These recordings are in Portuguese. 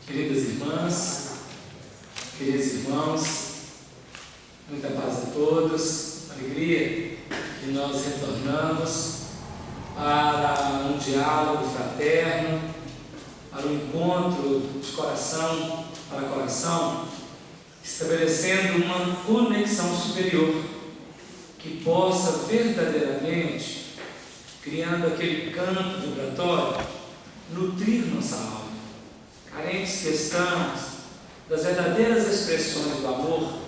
Queridas irmãs, queridos irmãos, muita paz a todos, alegria que nós retornamos para um diálogo fraterno, para um encontro de coração para coração, estabelecendo uma conexão superior que possa verdadeiramente, criando aquele campo vibratório, nutrir nossa alma. Carentes que estamos das verdadeiras expressões do amor,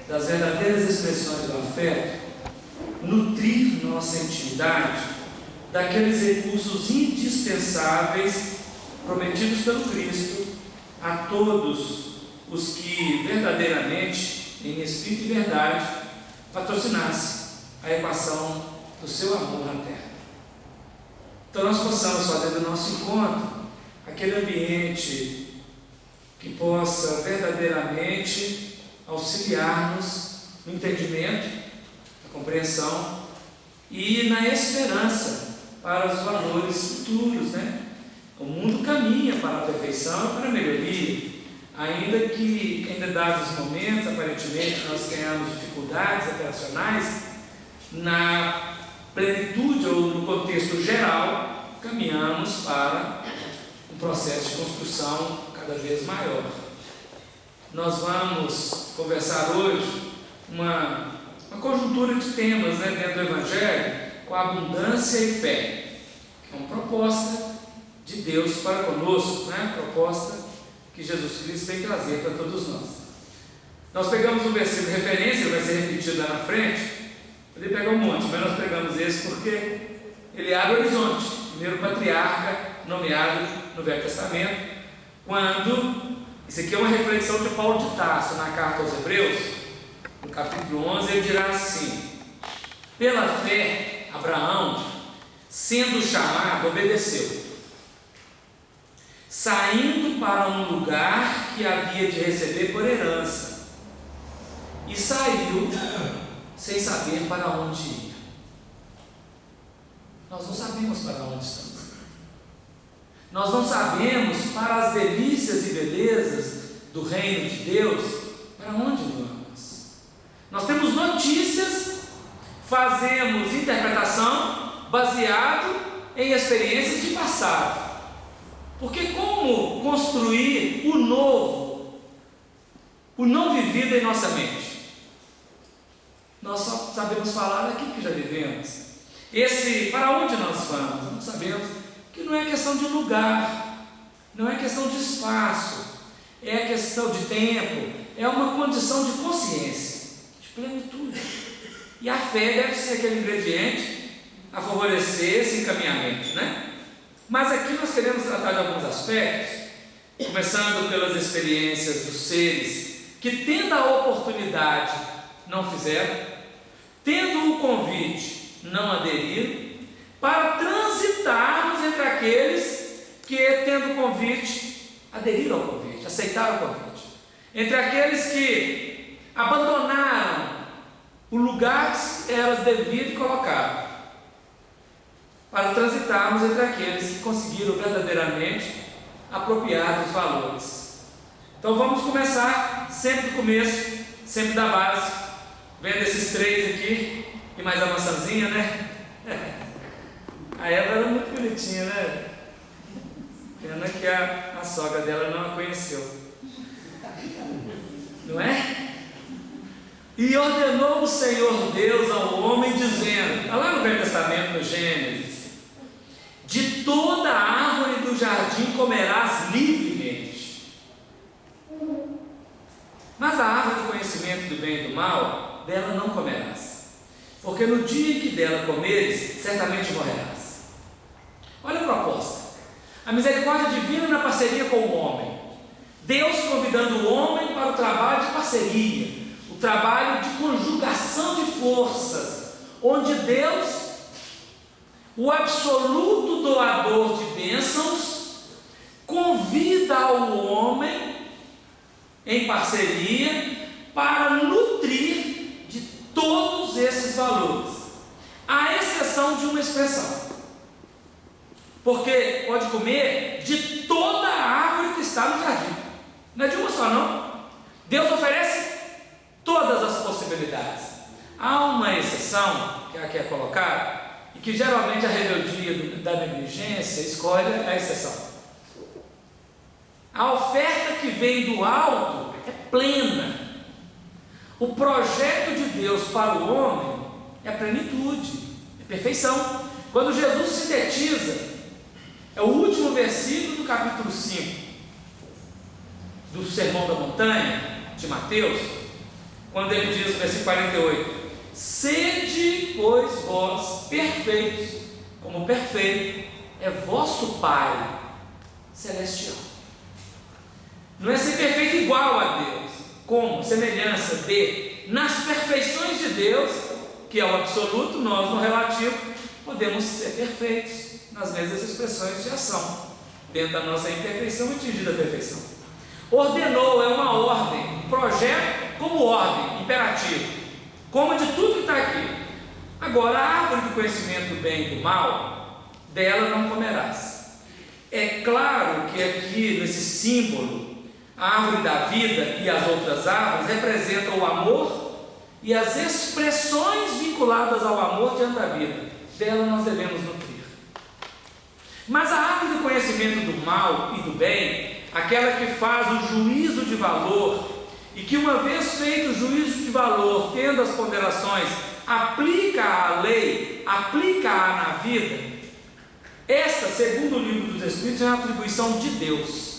das verdadeiras expressões do afeto, nutrir nossa intimidade daqueles recursos indispensáveis prometidos pelo Cristo a todos os que verdadeiramente, em espírito e verdade, patrocinassem a equação do seu amor na terra. Então nós possamos fazer do nosso encontro aquele ambiente que possa verdadeiramente auxiliar-nos no entendimento, na compreensão e na esperança para os valores futuros, O mundo caminha para a perfeição e para a melhoria, ainda que em dados momentos, aparentemente, nós tenhamos dificuldades operacionais, na plenitude ou no contexto geral, caminhamos para um processo de construção cada vez maior. Nós vamos conversar hoje uma conjuntura de temas dentro do Evangelho, com abundância e fé, que é uma proposta de Deus para conosco, proposta que Jesus Cristo vem trazer para todos nós. Nós pegamos um versículo de referência, vai ser repetido lá na frente. Poderia pegar um monte, mas nós pegamos esse porque ele abre o horizonte. Primeiro patriarca nomeado no Velho Testamento, quando, isso aqui é uma reflexão de Paulo de Tarso na carta aos Hebreus, no capítulo 11, ele dirá assim: pela fé, Abraão, sendo chamado, obedeceu, saindo para um lugar que havia de receber por herança, e saiu sem saber para onde ia. Nós não sabemos para onde estamos. Nós não sabemos para as delícias e belezas do reino de Deus para onde vamos. Nós temos notícias, fazemos interpretação baseado em experiências de passado. Porque como construir o novo, o não vivido em nossa mente? Nós só sabemos falar daquilo que já vivemos. Para onde nós vamos? Não sabemos que não é questão de lugar, não é questão de espaço, é questão de tempo, é uma condição de consciência, de plenitude. E a fé deve ser aquele ingrediente a favorecer esse encaminhamento, Mas aqui nós queremos tratar de alguns aspectos, começando pelas experiências dos seres que, tendo a oportunidade, não fizeram, tendo o convite, não aderiram, para transitarmos entre aqueles que, tendo o convite, aderiram ao convite, aceitaram o convite, entre aqueles que abandonaram o lugar que era devido e colocado, para transitarmos entre aqueles que conseguiram verdadeiramente apropriar dos valores. Então vamos começar sempre do começo, sempre da base, vendo esses três aqui, e mais a maçãzinha, A Eva era muito bonitinha, Pena que a sogra dela não a conheceu, não é? E ordenou o Senhor Deus ao homem, dizendo, está lá no Velho Testamento, no Gênesis: de toda a árvore do jardim comerás livremente, mas a árvore do conhecimento do bem e do mal, dela não comerás, porque no dia em que dela comeres, certamente morrerás. Olha a proposta, a misericórdia divina na parceria com o homem, Deus convidando o homem para o trabalho de parceria, o trabalho de conjugação de forças, onde Deus, o absoluto doador de bênçãos, convida o homem em parceria para nutrir de todos esses valores, à exceção de uma expressão, porque pode comer de toda a árvore que está no jardim. Não é de uma só, não. Deus oferece todas as possibilidades. Há uma exceção, que aqui é colocada, e que geralmente a rebeldia da negligência escolhe a exceção. A oferta que vem do alto é plena. O projeto de Deus para o homem é a plenitude, é perfeição. Quando Jesus sintetiza, é o último versículo do capítulo 5 do Sermão da Montanha de Mateus, quando ele diz no versículo 48: sede, pois, vós perfeitos, como perfeito é vosso Pai celestial. Não é ser perfeito igual a Deus, como semelhança de, nas perfeições de Deus, que é o absoluto, nós no relativo podemos ser perfeitos nas mesmas expressões de ação, dentro da nossa imperfeição atingida a perfeição. Ordenou é uma ordem, um projeto como ordem, imperativo. Coma de tudo que está aqui. Agora, a árvore do conhecimento do bem e do mal, dela não comerás. É claro que aqui, nesse símbolo, a árvore da vida e as outras árvores representam o amor e as expressões vinculadas ao amor diante da vida. Dela nós devemos nutrir. Mas a árvore do conhecimento do mal e do bem, aquela que faz o juízo de valor, e que uma vez feito o juízo de valor, tendo as ponderações, aplica a lei, aplica-a na vida, esta, segundo o livro dos Espíritos, é uma atribuição de Deus.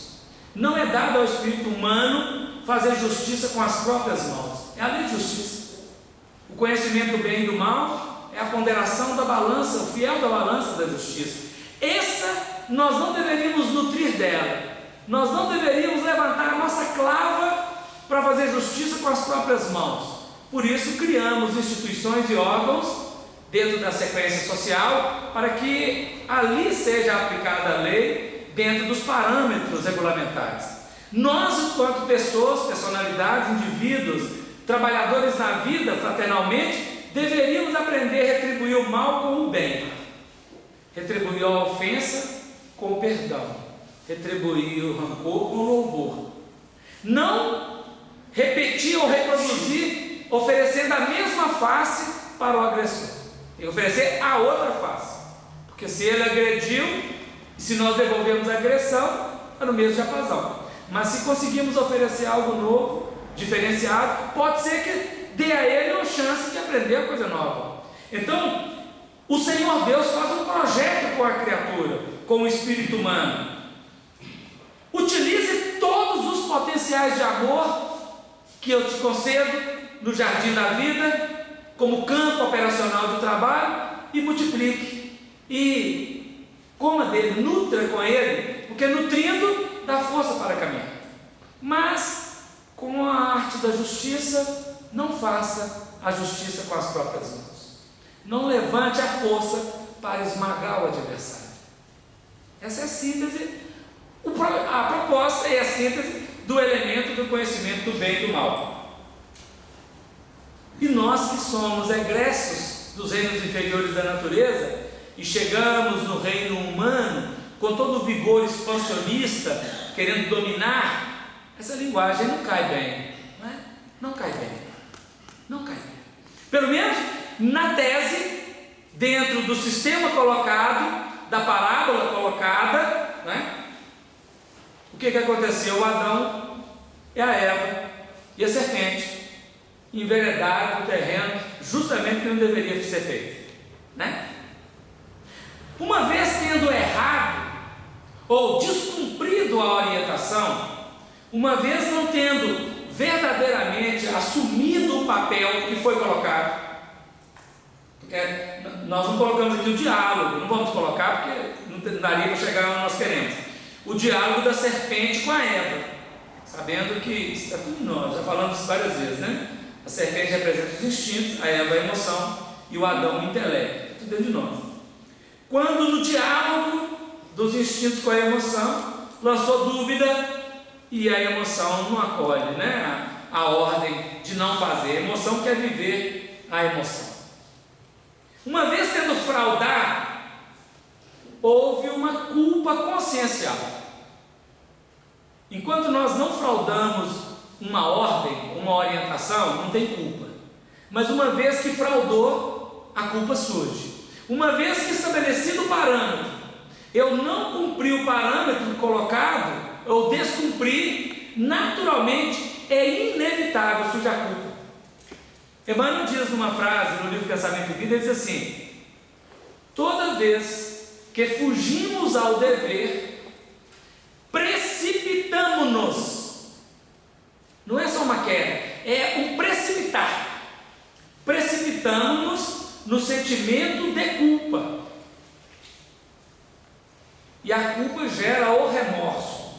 Não é dado ao espírito humano fazer justiça com as próprias mãos. É a lei de justiça. O conhecimento do bem e do mal é a ponderação da balança, o fiel da balança da justiça. Essa nós não deveríamos nutrir dela. Nós não deveríamos levantar a nossa clava para fazer justiça com as próprias mãos. Por isso criamos instituições e órgãos dentro da sequência social, para que ali seja aplicada a lei dentro dos parâmetros regulamentares. Nós, enquanto pessoas, personalidades, indivíduos, trabalhadores na vida, fraternalmente, deveríamos aprender a retribuir o mal com o bem, retribuir a ofensa com o perdão, retribuir o rancor com o louvor. Não repetir ou reproduzir, oferecendo a mesma face para o agressor. Tem que oferecer a outra face, porque se ele agrediu, e se nós devolvermos a agressão, é no mesmo diapasão. Mas se conseguirmos oferecer algo novo, diferenciado, pode ser que dê a ele uma chance de aprender coisa nova. Então, o Senhor Deus faz um projeto com a criatura, com o espírito humano. Utilize todos os potenciais de amor que eu te concedo no jardim da vida, como campo operacional de trabalho, e multiplique, e coma dele, nutra com ele, porque nutrindo dá força para caminhar. Mas com a arte da justiça, não faça a justiça com as próprias mãos. Não levante a força para esmagar o adversário. Essa é a síntese, a proposta é a síntese do elemento do conhecimento do bem e do mal. E nós que somos egressos dos reinos inferiores da natureza e chegamos no reino humano com todo o vigor expansionista, querendo dominar, essa linguagem não cai bem, não é? Não cai bem, não cai bem. Pelo menos na tese, dentro do sistema colocado, da parábola colocada, não é? O que aconteceu? O Adão e a Eva e a serpente enveredaram o terreno justamente que não deveria ser feito, né? Uma vez tendo errado ou descumprido a orientação, uma vez não tendo verdadeiramente assumido o papel que foi colocado, porque nós não colocamos aqui o diálogo, não vamos colocar porque não daria para chegar onde nós queremos, o diálogo da serpente com a Eva, sabendo que isso está tudo em nós, já falamos isso várias vezes, né? A serpente representa os instintos, a Eva a emoção e o Adão o intelecto, tudo dentro de nós. Quando no diálogo dos instintos com a emoção, lançou dúvida e a emoção não acolhe, né? A ordem de não fazer. A emoção quer viver a emoção. Uma vez tendo fraudado, houve uma culpa consciencial. enquanto nós não fraudamos uma ordem, uma orientação, não tem culpa. Mas uma vez que fraudou, a culpa surge. Uma vez que estabelecido o parâmetro, eu não cumpri o parâmetro colocado, eu descumpri, naturalmente é inevitável surgir a culpa. Emmanuel diz numa frase no livro Pensamento e Vida, ele diz assim: toda vez que fugimos ao dever, precipitamos-nos. Não é só uma queda, é um precipitar. Precipitamos-nos no sentimento de culpa. E a culpa gera o remorso.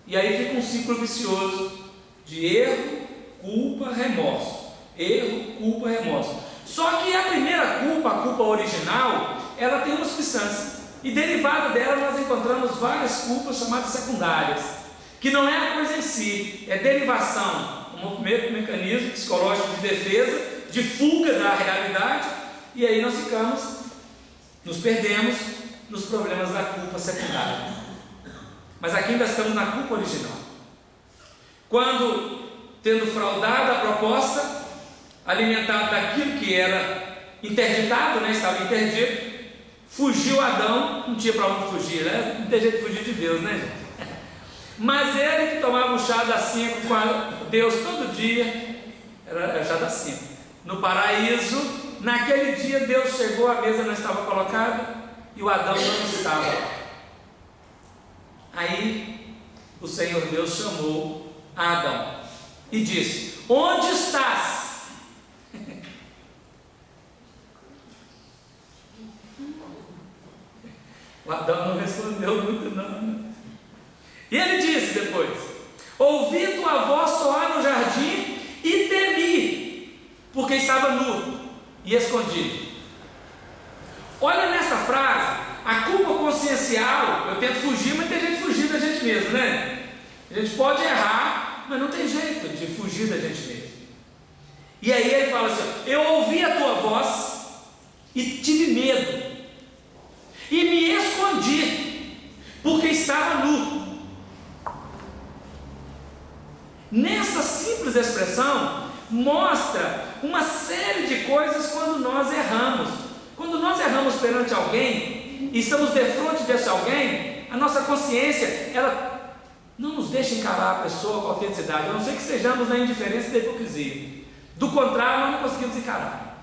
E aí fica um ciclo vicioso de erro, culpa, remorso. Erro, culpa, remorso. Só que a primeira culpa, a culpa original, ela tem uma substância. E derivada dela nós encontramos várias culpas chamadas secundárias, que não é a coisa em si, é derivação, um mecanismo psicológico de defesa, de fuga da realidade, e aí nós nos perdemos nos problemas da culpa secundária. Mas aqui ainda estamos na culpa original. Quando, tendo fraudado a proposta, alimentado daquilo que era interditado, estava interdito, fugiu Adão, não tinha para onde fugir, não tem jeito de fugir de Deus, gente? Mas ele que tomava o chá das 5 com Deus todo dia, era chá das 5, no paraíso, naquele dia Deus chegou, a mesa não estava colocada, e o Adão não estava. Aí o Senhor Deus chamou Adão e disse: onde estás? O Adão não respondeu muito não. E ele disse depois: ouvi tua voz soar no jardim e temi, porque estava nu e escondido. Olha nessa frase, a culpa consciencial, eu tento fugir, mas tem gente fugir da gente mesmo, A gente pode errar, mas não tem jeito de fugir da gente mesmo. E aí ele fala assim: eu ouvi a tua voz e tive medo, e me escondi, porque estava nu. Nessa simples expressão, mostra uma série de coisas quando nós erramos. Quando nós erramos perante alguém, e estamos de frente desse alguém, a nossa consciência, ela não nos deixa encarar a pessoa com autenticidade, a não ser que estejamos na indiferença e da hipocrisia. Do contrário, nós não conseguimos encarar.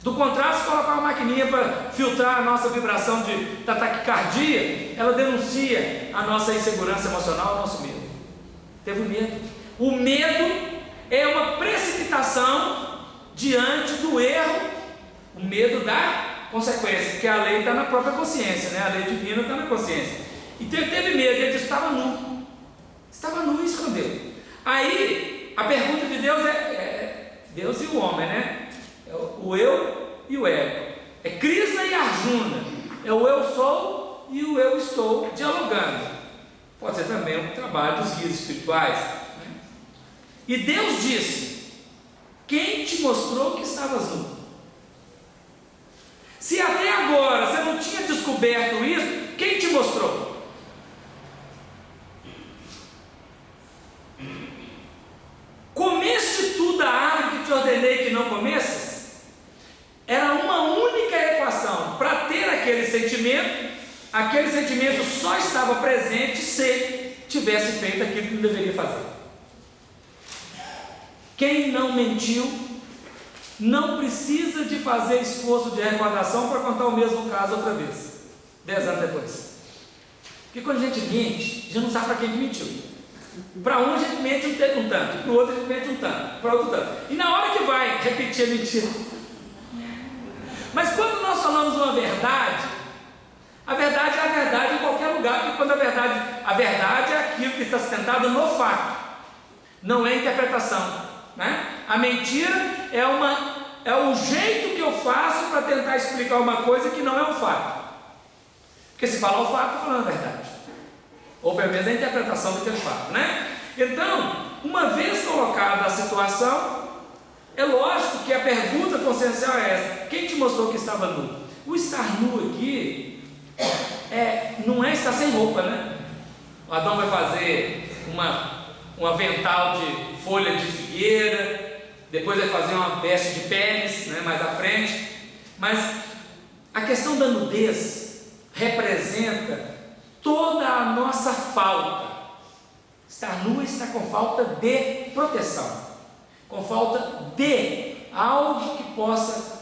Do contrário, se colocar uma maquininha para filtrar a nossa vibração da taquicardia, ela denuncia a nossa insegurança emocional, o nosso medo. Teve medo. O medo é uma precipitação diante do erro, o medo da consequência, porque a lei está na própria consciência, a lei divina está na consciência. Então ele teve medo, ele disse: estava nu e escondeu. Aí a pergunta de Deus é Deus e o homem, É o eu e o ego, é Krishna e Arjuna, é o eu sou e o eu estou dialogando. Pode ser também um trabalho dos guias espirituais, E Deus disse: quem te mostrou que estavas nu? Se até agora você não tinha descoberto isso, quem te mostrou? Comeste tu da árvore que te ordenei que não comesses? Era uma única equação. Para ter aquele sentimento só estava presente se tivesse feito aquilo que não deveria fazer. Quem não mentiu não precisa de fazer esforço de recordação para contar o mesmo caso outra vez, 10 anos depois. Porque quando a gente mente, a gente não sabe para quem que mentiu. Para um a gente mente um tanto, para o outro a gente mente um tanto, para outro tanto. E na hora que vai repetir a mentira. Mas quando nós falamos uma verdade, a verdade é a verdade em qualquer lugar, porque quando a verdade é aquilo que está sustentado no fato, não é interpretação. A mentira é o jeito que eu faço para tentar explicar uma coisa que não é um fato. Porque se falar o fato, estou falando a verdade, ou pelo menos a interpretação daquele fato, Então, uma vez colocada a situação, é lógico que a pergunta consciencial é essa: quem te mostrou que estava nu? O estar nu aqui não é estar sem roupa, O Adão vai fazer um avental de folha de figueira, depois vai fazer uma veste de peles, né, mais à frente. Mas a questão da nudez representa toda a nossa falta. Estar nua está com falta de proteção, com falta de algo que possa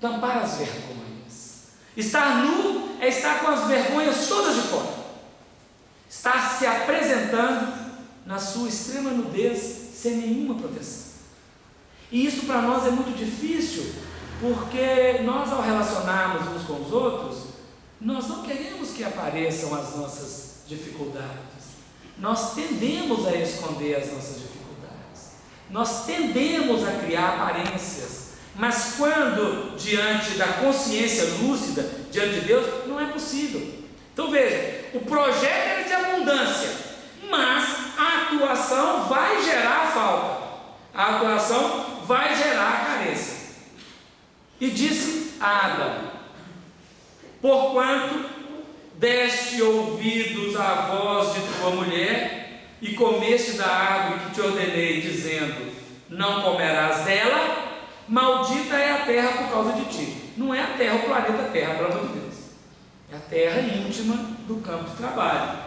tampar as vergonhas. Estar nu é estar com as vergonhas todas de fora, estar se apresentando na sua extrema nudez sem nenhuma proteção. E isso para nós é muito difícil, porque nós, ao relacionarmos uns com os outros, nós não queremos que apareçam as nossas dificuldades. Nós tendemos a esconder as nossas dificuldades. Nós tendemos a criar aparências. Mas quando diante da consciência lúcida, diante de Deus, não é possível. Então veja, o projeto era de abundância, mas a atuação vai gerar falta. A atuação vai gerar carência. E disse a Adão: porquanto deste ouvidos à voz de tua mulher, e comeste da árvore que te ordenei, dizendo: não comerás dela, maldita é a terra por causa de ti. Não é a terra, o planeta Terra, pelo amor de Deus. É a terra íntima do campo de trabalho.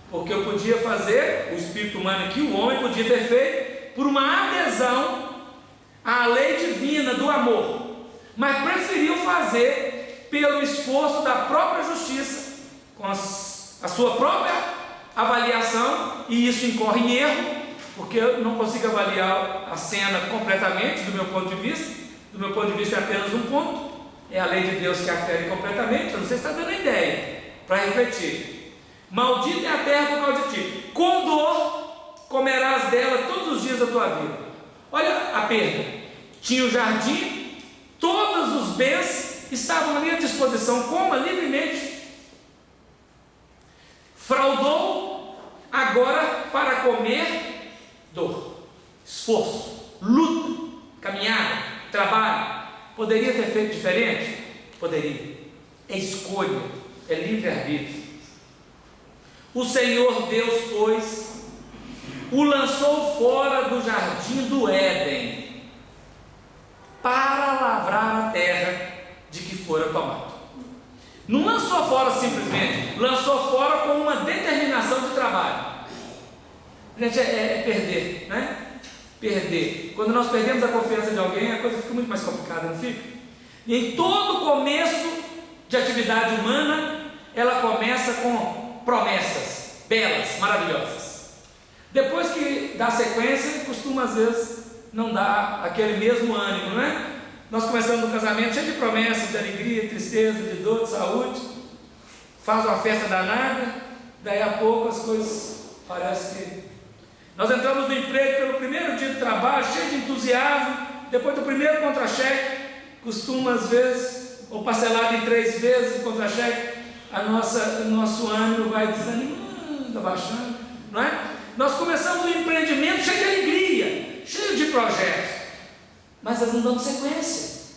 Porque eu podia fazer, o espírito humano aqui, o homem podia ter feito por uma adesão à lei divina do amor, mas preferiu fazer pelo esforço da própria justiça, com a sua própria avaliação, e isso incorre em erro, porque eu não consigo avaliar a cena completamente do meu ponto de vista. Do meu ponto de vista é apenas um ponto, é a lei de Deus que afere completamente. Eu não sei se está dando a ideia para refletir. Maldita é a terra por causa de ti, com dor comerás dela todos os dias da tua vida. Olha a perda. Tinha o jardim, todos os bens estavam ali à disposição, coma livremente. Fraudou, agora para comer, dor, esforço, luta, caminhada, trabalho. Poderia ter feito diferente? Poderia. É escolha, é livre-arbítrio. O Senhor Deus, pois, o lançou fora do jardim do Éden, para lavrar a terra de que fora tomado. Não lançou fora simplesmente, lançou fora com uma determinação de trabalho. Gente, é perder, né? Perder. Quando nós perdemos a confiança de alguém, a coisa fica muito mais complicada, não fica? E em todo começo de atividade humana, ela começa com promessas belas, maravilhosas. Depois que dá sequência, costuma às vezes não dar aquele mesmo ânimo, não é? Nós começamos no casamento cheio de promessas, de alegria, de tristeza, de dor, de saúde. Faz uma festa danada, daí a pouco as coisas parecem que... Nós entramos no emprego pelo primeiro dia de trabalho, cheio de entusiasmo. Depois do primeiro contra-cheque, costuma às vezes, ou parcelado em 3 vezes o contra-cheque, o nosso ânimo vai desanimando, abaixando, não é? Nós começamos um empreendimento cheio de alegria, cheio de projetos, mas elas não dão sequência,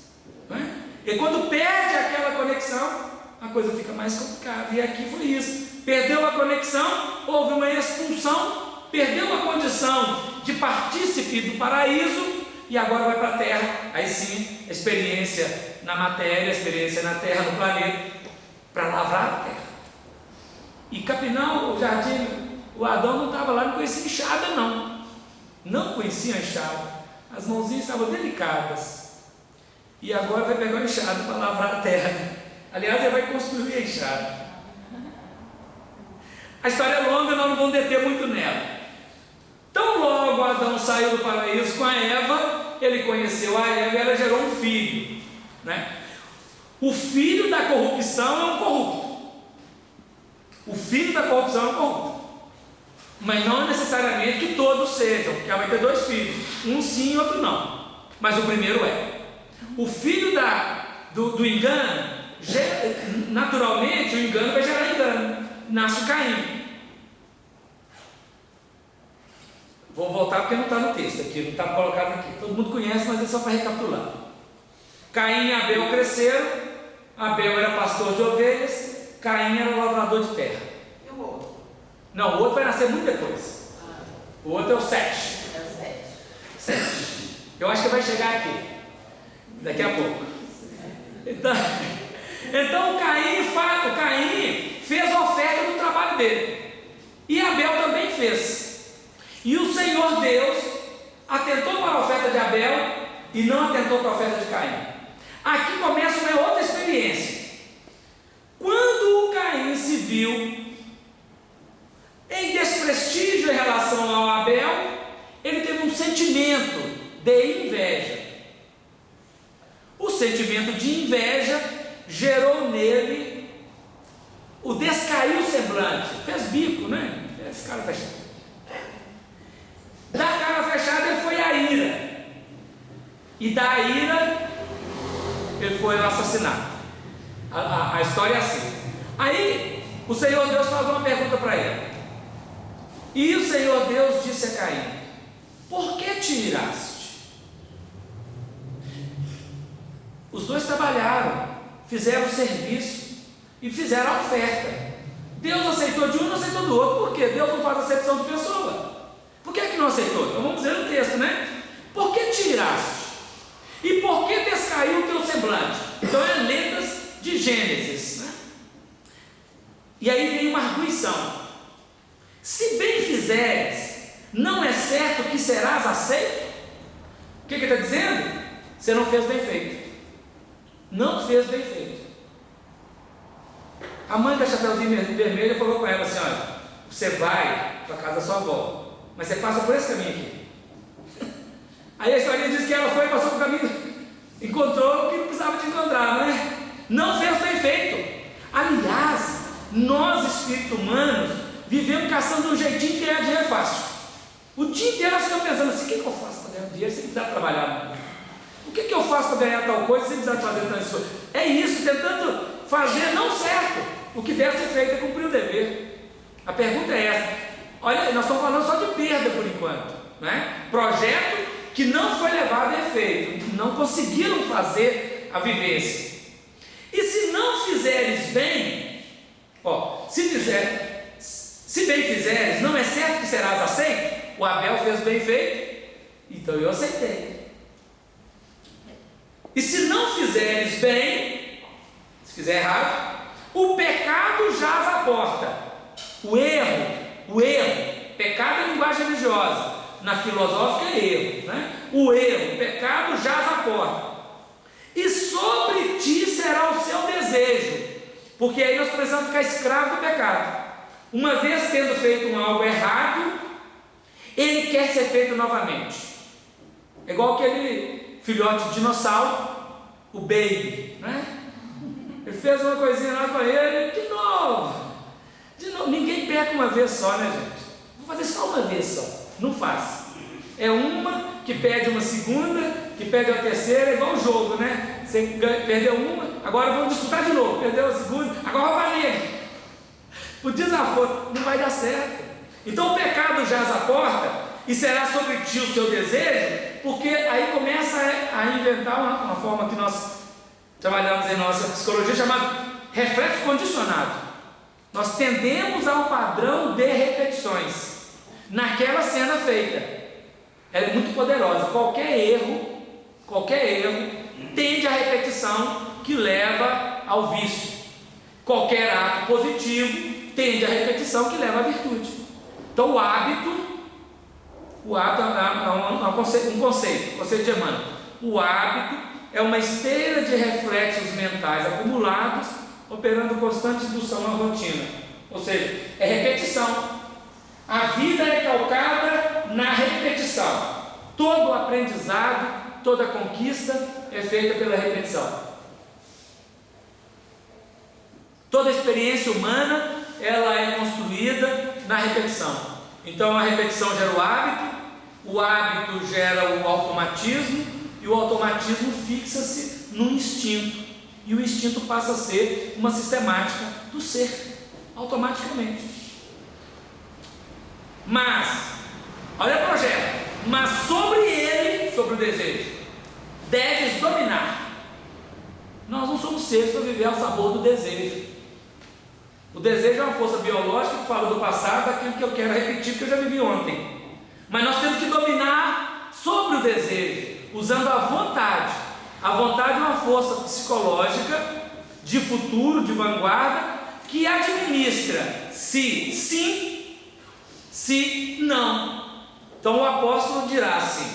não é? E quando perde aquela conexão, a coisa fica mais complicada. E aqui foi isso: perdeu a conexão, houve uma expulsão, perdeu a condição de partícipe do paraíso, e agora vai para a terra. Aí sim, experiência na matéria, experiência na terra, no planeta, para lavrar a terra. E capinar o jardim, o Adão não estava lá, não conhecia enxada, não conhecia a enxada. As mãozinhas estavam delicadas, e agora vai pegar o enxado para lavrar a terra. Aliás, ele vai construir a enxada. A história é longa, nós não vamos deter muito nela. Tão logo Adão saiu do paraíso com a Eva, ele conheceu a Eva e ela gerou um filho, né? O filho da corrupção é um corrupto. O filho da corrupção é um corrupto. Mas não necessariamente que todos sejam, porque ela vai ter 2 filhos, um sim e outro não. Mas o primeiro é. O filho do engano, naturalmente o engano vai gerar engano. Nasce o Caim. Vou voltar porque não está no texto aqui, não está colocado aqui. Todo mundo conhece, mas é só para recapitular. Caim e Abel cresceram. Abel era pastor de ovelhas, Caim era lavrador de terra. Não, o outro vai nascer muito depois. O outro é o 7. É o 7. 7. Eu acho que vai chegar aqui, daqui a pouco. Então o Caim fez a oferta do trabalho dele. E Abel também fez. E o Senhor Deus atentou para a oferta de Abel e não atentou para a oferta de Caim. Aqui começa uma outra experiência. Quando o Caim se viu em desprestígio em relação ao Abel, ele teve um sentimento de inveja. O sentimento de inveja gerou nele o descair semblante. Fez bico, né? Fez cara fechada. Da cara fechada ele foi à ira. E da ira ele foi ao assassinato. A história é assim. Aí o Senhor Deus faz uma pergunta para ele. E o Senhor Deus disse a Caim: por que te iraste? Os dois trabalharam, fizeram o serviço e fizeram a oferta. Deus aceitou de um e não aceitou do outro. Por quê? Deus não faz acepção de pessoa. Por que não aceitou? Então vamos dizer no texto, né? Por que te iraste? E por que descaiu o teu semblante? Então é letras de Gênesis, né? E aí vem uma arguição. Se bem fizeres, não é certo que serás aceito? O que ele está dizendo? Você não fez bem feito. Não fez bem feito. A mãe da Chapeuzinho Vermelho falou com ela assim: olha, você vai para a casa da sua avó, mas você passa por esse caminho aqui. Aí a história diz que ela foi, passou por caminho, encontrou o que não precisava de encontrar, não é? Não fez bem feito. Aliás, nós espíritos humanos vivemos caçando um jeitinho de ganhar dinheiro fácil. O dia inteiro nós ficamos pensando assim: o que eu faço para ganhar dinheiro sem precisar trabalhar? O que eu faço para ganhar tal coisa sem precisar fazer tantas coisas? É isso, tentando fazer não certo. O que deve ser feito é cumprir o dever. A pergunta é essa. Olha, nós estamos falando só de perda por enquanto, né? Projeto que não foi levado a efeito, não conseguiram fazer a vivência. E se não fizeres bem, se bem fizeres, não é certo que serás aceito? O Abel fez bem feito, então eu aceitei. E se não fizeres bem, se fizer errado, o pecado jaz à porta. O erro, pecado é linguagem religiosa, na filosófica é erro, né? O pecado jaz à porta, e sobre ti será o seu desejo, porque aí nós precisamos ficar escravos do pecado. Uma vez tendo feito algo errado, ele quer ser feito novamente. É igual aquele filhote de dinossauro, o baby, né? Ele fez uma coisinha lá com ele, de novo. Ninguém peca uma vez só, né, gente? Vou fazer só uma vez só. Não faz. É uma que pede uma segunda, que pede a terceira, é igual o jogo, né? Você perdeu uma, agora vamos disputar de novo. Perdeu a segunda, agora vai nele. O desaforo não vai dar certo. Então o pecado jaz à porta e será sobre ti o seu desejo, porque aí começa a inventar uma forma que nós trabalhamos em nossa psicologia chamada reflexo condicionado. Nós tendemos ao padrão de repetições naquela cena feita. Ela é muito poderosa. Qualquer erro tende à repetição que leva ao vício. Qualquer ato positivo tende à repetição que leva à virtude. Então o hábito é um conceito de Emmanuel. O hábito é uma esteira de reflexos mentais acumulados, operando constante indução à rotina. Ou seja, é repetição. A vida é calcada na repetição. Todo o aprendizado, toda conquista é feita pela repetição. Toda experiência humana, ela é construída na repetição. Então a repetição gera o hábito gera o automatismo, e o automatismo fixa-se no instinto, e o instinto passa a ser uma sistemática do ser, automaticamente. Mas, olha o projeto, mas sobre ele, sobre o desejo, deves dominar. Nós não somos seres para viver ao sabor do desejo. O desejo é uma força biológica que fala do passado, daquilo que eu quero repetir, que eu já vivi ontem. Mas nós temos que dominar sobre o desejo, usando a vontade. A vontade é uma força psicológica, de futuro, de vanguarda, que administra se sim, se não. Então o apóstolo dirá assim: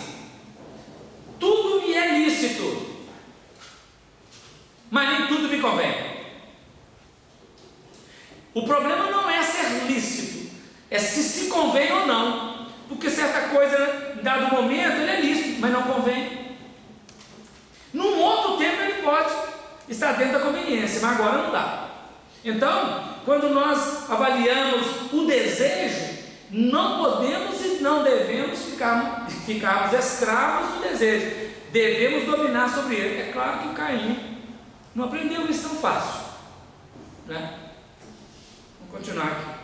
tudo me é lícito, mas nem tudo me convém. O problema não é ser lícito, é se convém ou não, porque certa coisa, em dado momento, ele é lícito, mas não convém. Num outro tempo ele pode estar dentro da conveniência, mas agora não dá. Então, quando nós avaliamos o desejo, não podemos e não devemos ficarmos escravos do desejo, devemos dominar sobre ele. É claro que o Caim não aprendeu isso tão fácil, né? Vamos continuar aqui.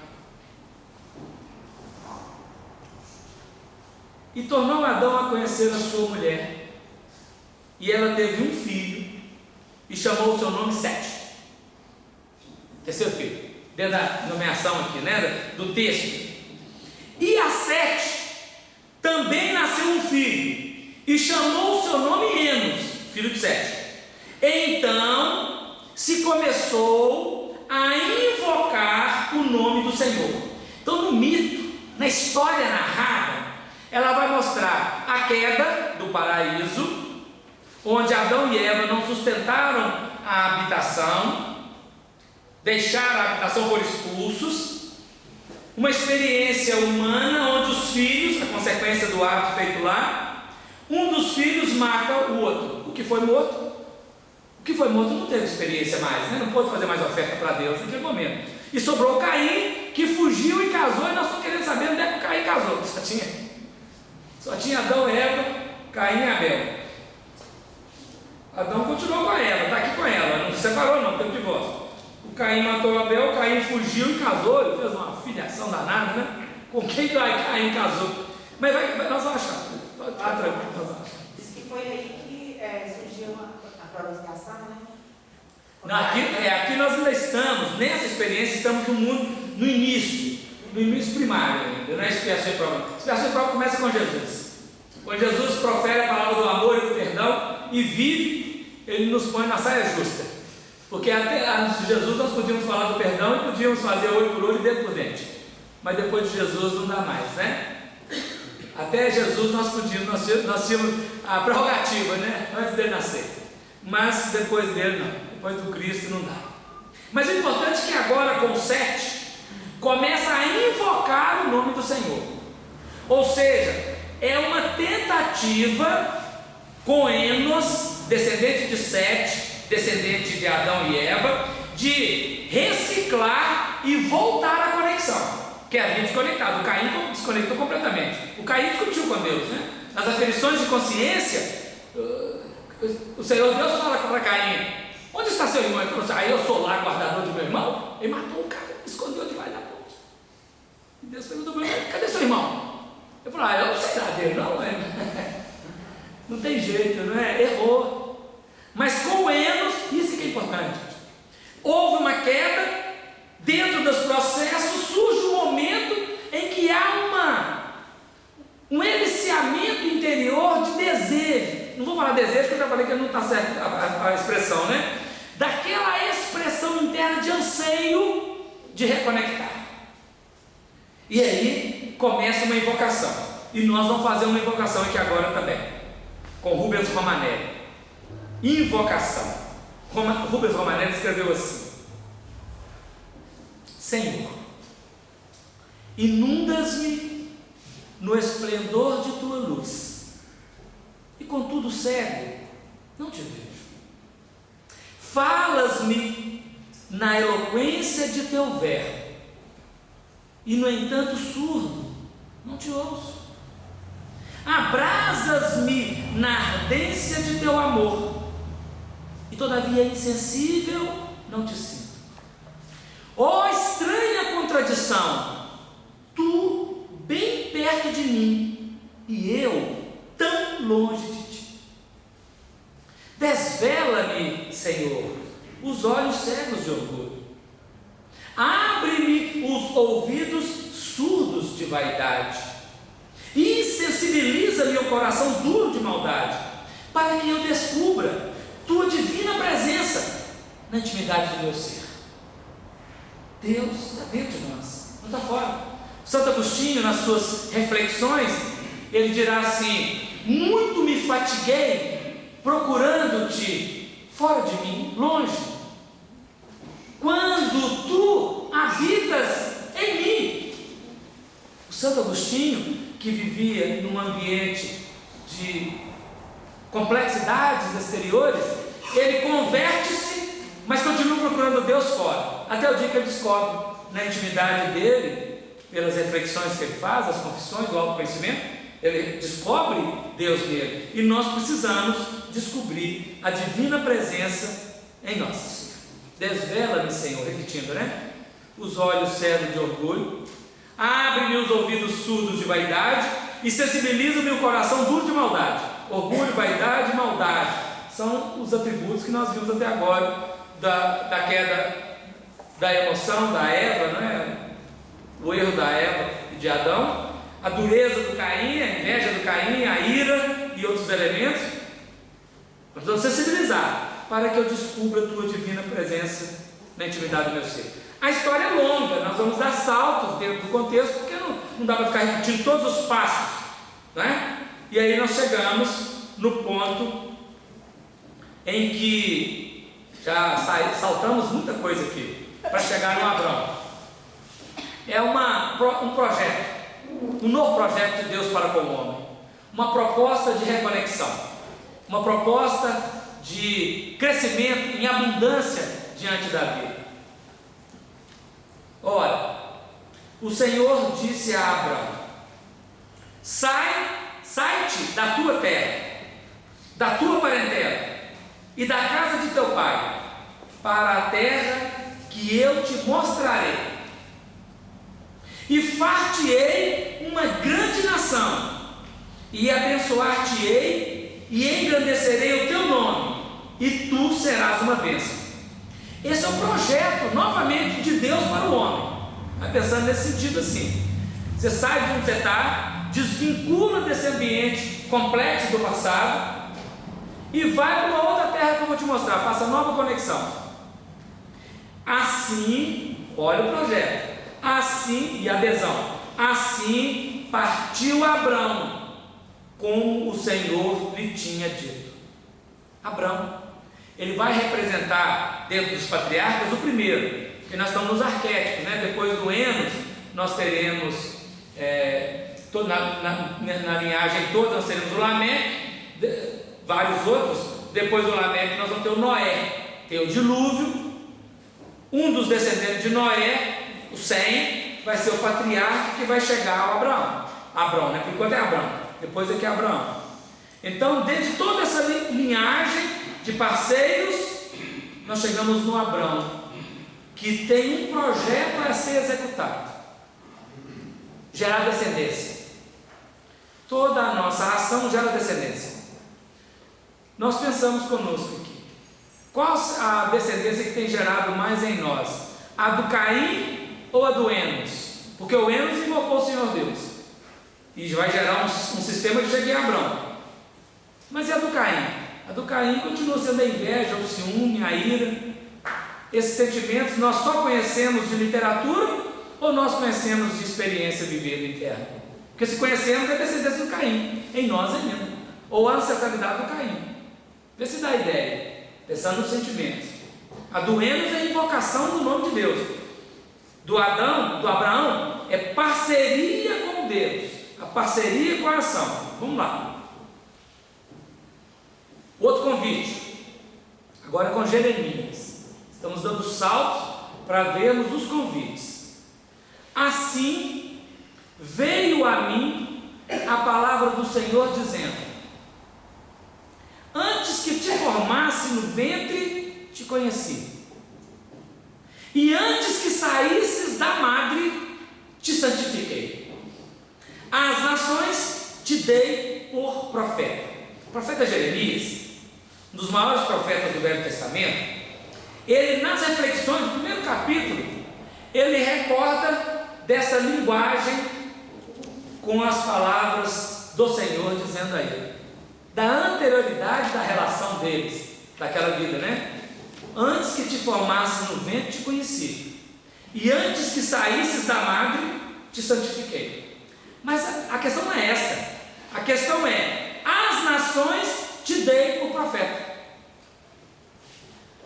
E tornou Adão a conhecer a sua mulher, e ela teve um filho, e chamou o seu nome Sete. Terceiro filho, dentro da nomeação aqui, né, do texto. E a Sete também nasceu um filho, e chamou o seu nome Enos, filho de Sete. Então se começou a invocar o nome do Senhor. Então, no mito, na história narrada, ela vai mostrar a queda do paraíso, onde Adão e Eva não sustentaram a habitação, deixaram a habitação, foram expulsos. Uma experiência humana onde os filhos, a consequência do ato feito lá, um dos filhos mata o outro. O que foi morto não teve experiência mais, né? Não pôde fazer mais oferta para Deus naquele momento. E sobrou Caim, que fugiu e casou, e nós estamos querendo saber onde é que Caim casou. Só tinha Adão, Eva, Caim e Abel. Adão continuou com a Eva, está aqui com ela, não se separou não, teve divórcio. O Caim matou Abel, Caim fugiu e casou, ele fez uma filiação danada, né? Com quem Caim casou? Mas nós vamos achar. Diz que foi aí que surgiu a proliferação, né? Aqui nós ainda estamos, nessa experiência, estamos no mundo, no início primário ainda, não é expiação e prova. Expiação e prova começa com Jesus. Quando Jesus profere a palavra do amor e do perdão e vive, ele nos põe na saia justa. Porque até antes de Jesus nós podíamos falar do perdão e podíamos fazer olho por olho e dente por dente. Mas depois de Jesus não dá mais, né? Até Jesus nós tínhamos a prerrogativa, né? Antes dele nascer. Mas depois dele não. Depois do Cristo não dá. Mas o importante é que agora com o Sete começa a invocar o nome do Senhor. Ou seja, é uma tentativa com Enos, descendente de Sete, descendente de Adão e Eva, de reciclar e voltar à conexão. Que havia desconectado. O Caim desconectou completamente. O Caim discutiu com Deus, né? Nas aferições de consciência, o Senhor Deus fala para Caim: onde está seu irmão? Ele falou assim: eu sou lá guardador de meu irmão. Ele matou o cara, escondeu debaixo da ponte. E Deus perguntou para ele: cadê seu irmão? Ele falou: eu não sei lá dele, não é? Não tem jeito, não é? Errou. Mas com Enos, isso que é importante. Houve uma queda. Dentro dos processos surge um momento em que há um eliciamento interior de desejo. Não vou falar desejo, porque eu já falei que não está certo a expressão, né? Daquela expressão interna de anseio de reconectar. E aí começa uma invocação. E nós vamos fazer uma invocação aqui agora também, com Rubens Romanelli. Invocação. Rubens Romanelli escreveu assim: Senhor, inundas-me no esplendor de tua luz, e contudo cego, não te vejo. Falas-me na eloquência de teu verbo, e no entanto surdo, não te ouço. Abrasas-me na ardência de teu amor, e todavia insensível, não te sinto. Ó estranha contradição, tu bem perto de mim e eu tão longe de ti. Desvela-me, Senhor, os olhos cegos de orgulho. ouvidos surdos de vaidade, e insensibiliza meu coração duro de maldade, para que eu descubra tua divina presença na intimidade do meu ser. Deus está dentro de nós, não está fora. Santo Agostinho, nas suas reflexões, ele dirá assim: muito me fatiguei procurando-te fora de mim, longe, quando tu habitas em mim. O Santo Agostinho, que vivia num ambiente de complexidades exteriores, ele converte-se, mas continua procurando Deus fora, até o dia que ele descobre, na intimidade dele, pelas reflexões que ele faz, as confissões, o autoconhecimento, ele descobre Deus nele. E nós precisamos descobrir a divina presença em nós. Desvela-me, Senhor, repetindo, né? Os olhos cegos de orgulho, abre-me os ouvidos surdos de vaidade e sensibiliza-me o coração duro de maldade. Orgulho, vaidade e maldade são os atributos que nós vimos até agora da queda da emoção da Eva, né? O erro da Eva e de Adão, a dureza do Caim, a inveja do Caim, a ira e outros elementos. Nós vamos sensibilizar para que eu descubra a tua divina presença na intimidade do meu ser. A história é longa, nós vamos dar saltos dentro do contexto, porque não dá para ficar repetindo todos os passos, né? E aí nós chegamos no ponto em que já saltamos muita coisa aqui para chegar no Abrão. É um projeto, um novo projeto de Deus para com o homem, uma proposta de reconexão, uma proposta de crescimento em abundância diante da vida. Ora, o Senhor disse a Abrão: sai-te da tua terra, da tua parentela e da casa de teu pai, para a terra que eu te mostrarei, e far-te-ei uma grande nação, e abençoar-te-ei, e engrandecerei o teu nome, e tu serás uma bênção. Esse é o projeto, novamente, de Deus para o homem. Vai pensando nesse sentido assim: você sai de onde você está, desvincula desse ambiente complexo do passado e vai para uma outra terra que eu vou te mostrar, faça nova conexão. Assim, olha o projeto, assim, e a adesão, assim partiu Abrão, como o Senhor lhe tinha dito. Abrão, ele vai representar dentro dos patriarcas o primeiro, porque nós estamos nos arquétipos, né? Depois do Enos, nós teremos, na linhagem toda, nós teremos o Lameque, vários outros. Depois do Lameque, nós vamos ter o Noé, tem o dilúvio. Um dos descendentes de Noé, o Sem, vai ser o patriarca que vai chegar ao Abraão. Abraão, né? Por enquanto é Abraão, depois é que é Abraão. Então, dentro de toda essa linhagem de parceiros, nós chegamos no Abrão, que tem um projeto a ser executado, gerar descendência. Toda a nossa ação gera descendência. Nós pensamos conosco aqui: qual a descendência que tem gerado mais em nós? A do Caim ou a do Enos? Porque o Enos invocou o Senhor Deus e vai gerar um sistema que chegue a Abrão. Mas e a do Caim? A do Caim continua sendo a inveja, o ciúme, a ira. Esses sentimentos nós só conhecemos de literatura ou nós conhecemos de experiência vivida em terra? Porque se conhecemos é a descendência do Caim, em nós ainda, ou a ancestralidade do Caim. Vê se dá a ideia, pensando nos sentimentos. A do Enos é a invocação do nome de Deus. Do Abraão, é parceria com Deus, a parceria com a ação. Vamos lá. Outro convite, agora com Jeremias. Estamos dando saltos para vermos os convites. Assim veio a mim a palavra do Senhor dizendo: antes que te formasse no ventre, te conheci, e antes que saísses da madre, te santifiquei. Às nações te dei por profeta. O profeta Jeremias, um dos maiores profetas do Velho Testamento, ele, nas reflexões do primeiro capítulo, ele recorda dessa linguagem com as palavras do Senhor dizendo a ele, da anterioridade da relação deles, daquela vida, né? Antes que te formasse no ventre te conheci, e antes que saísses da madre te santifiquei. Mas a questão não é esta, a questão é: as nações te dei por profeta.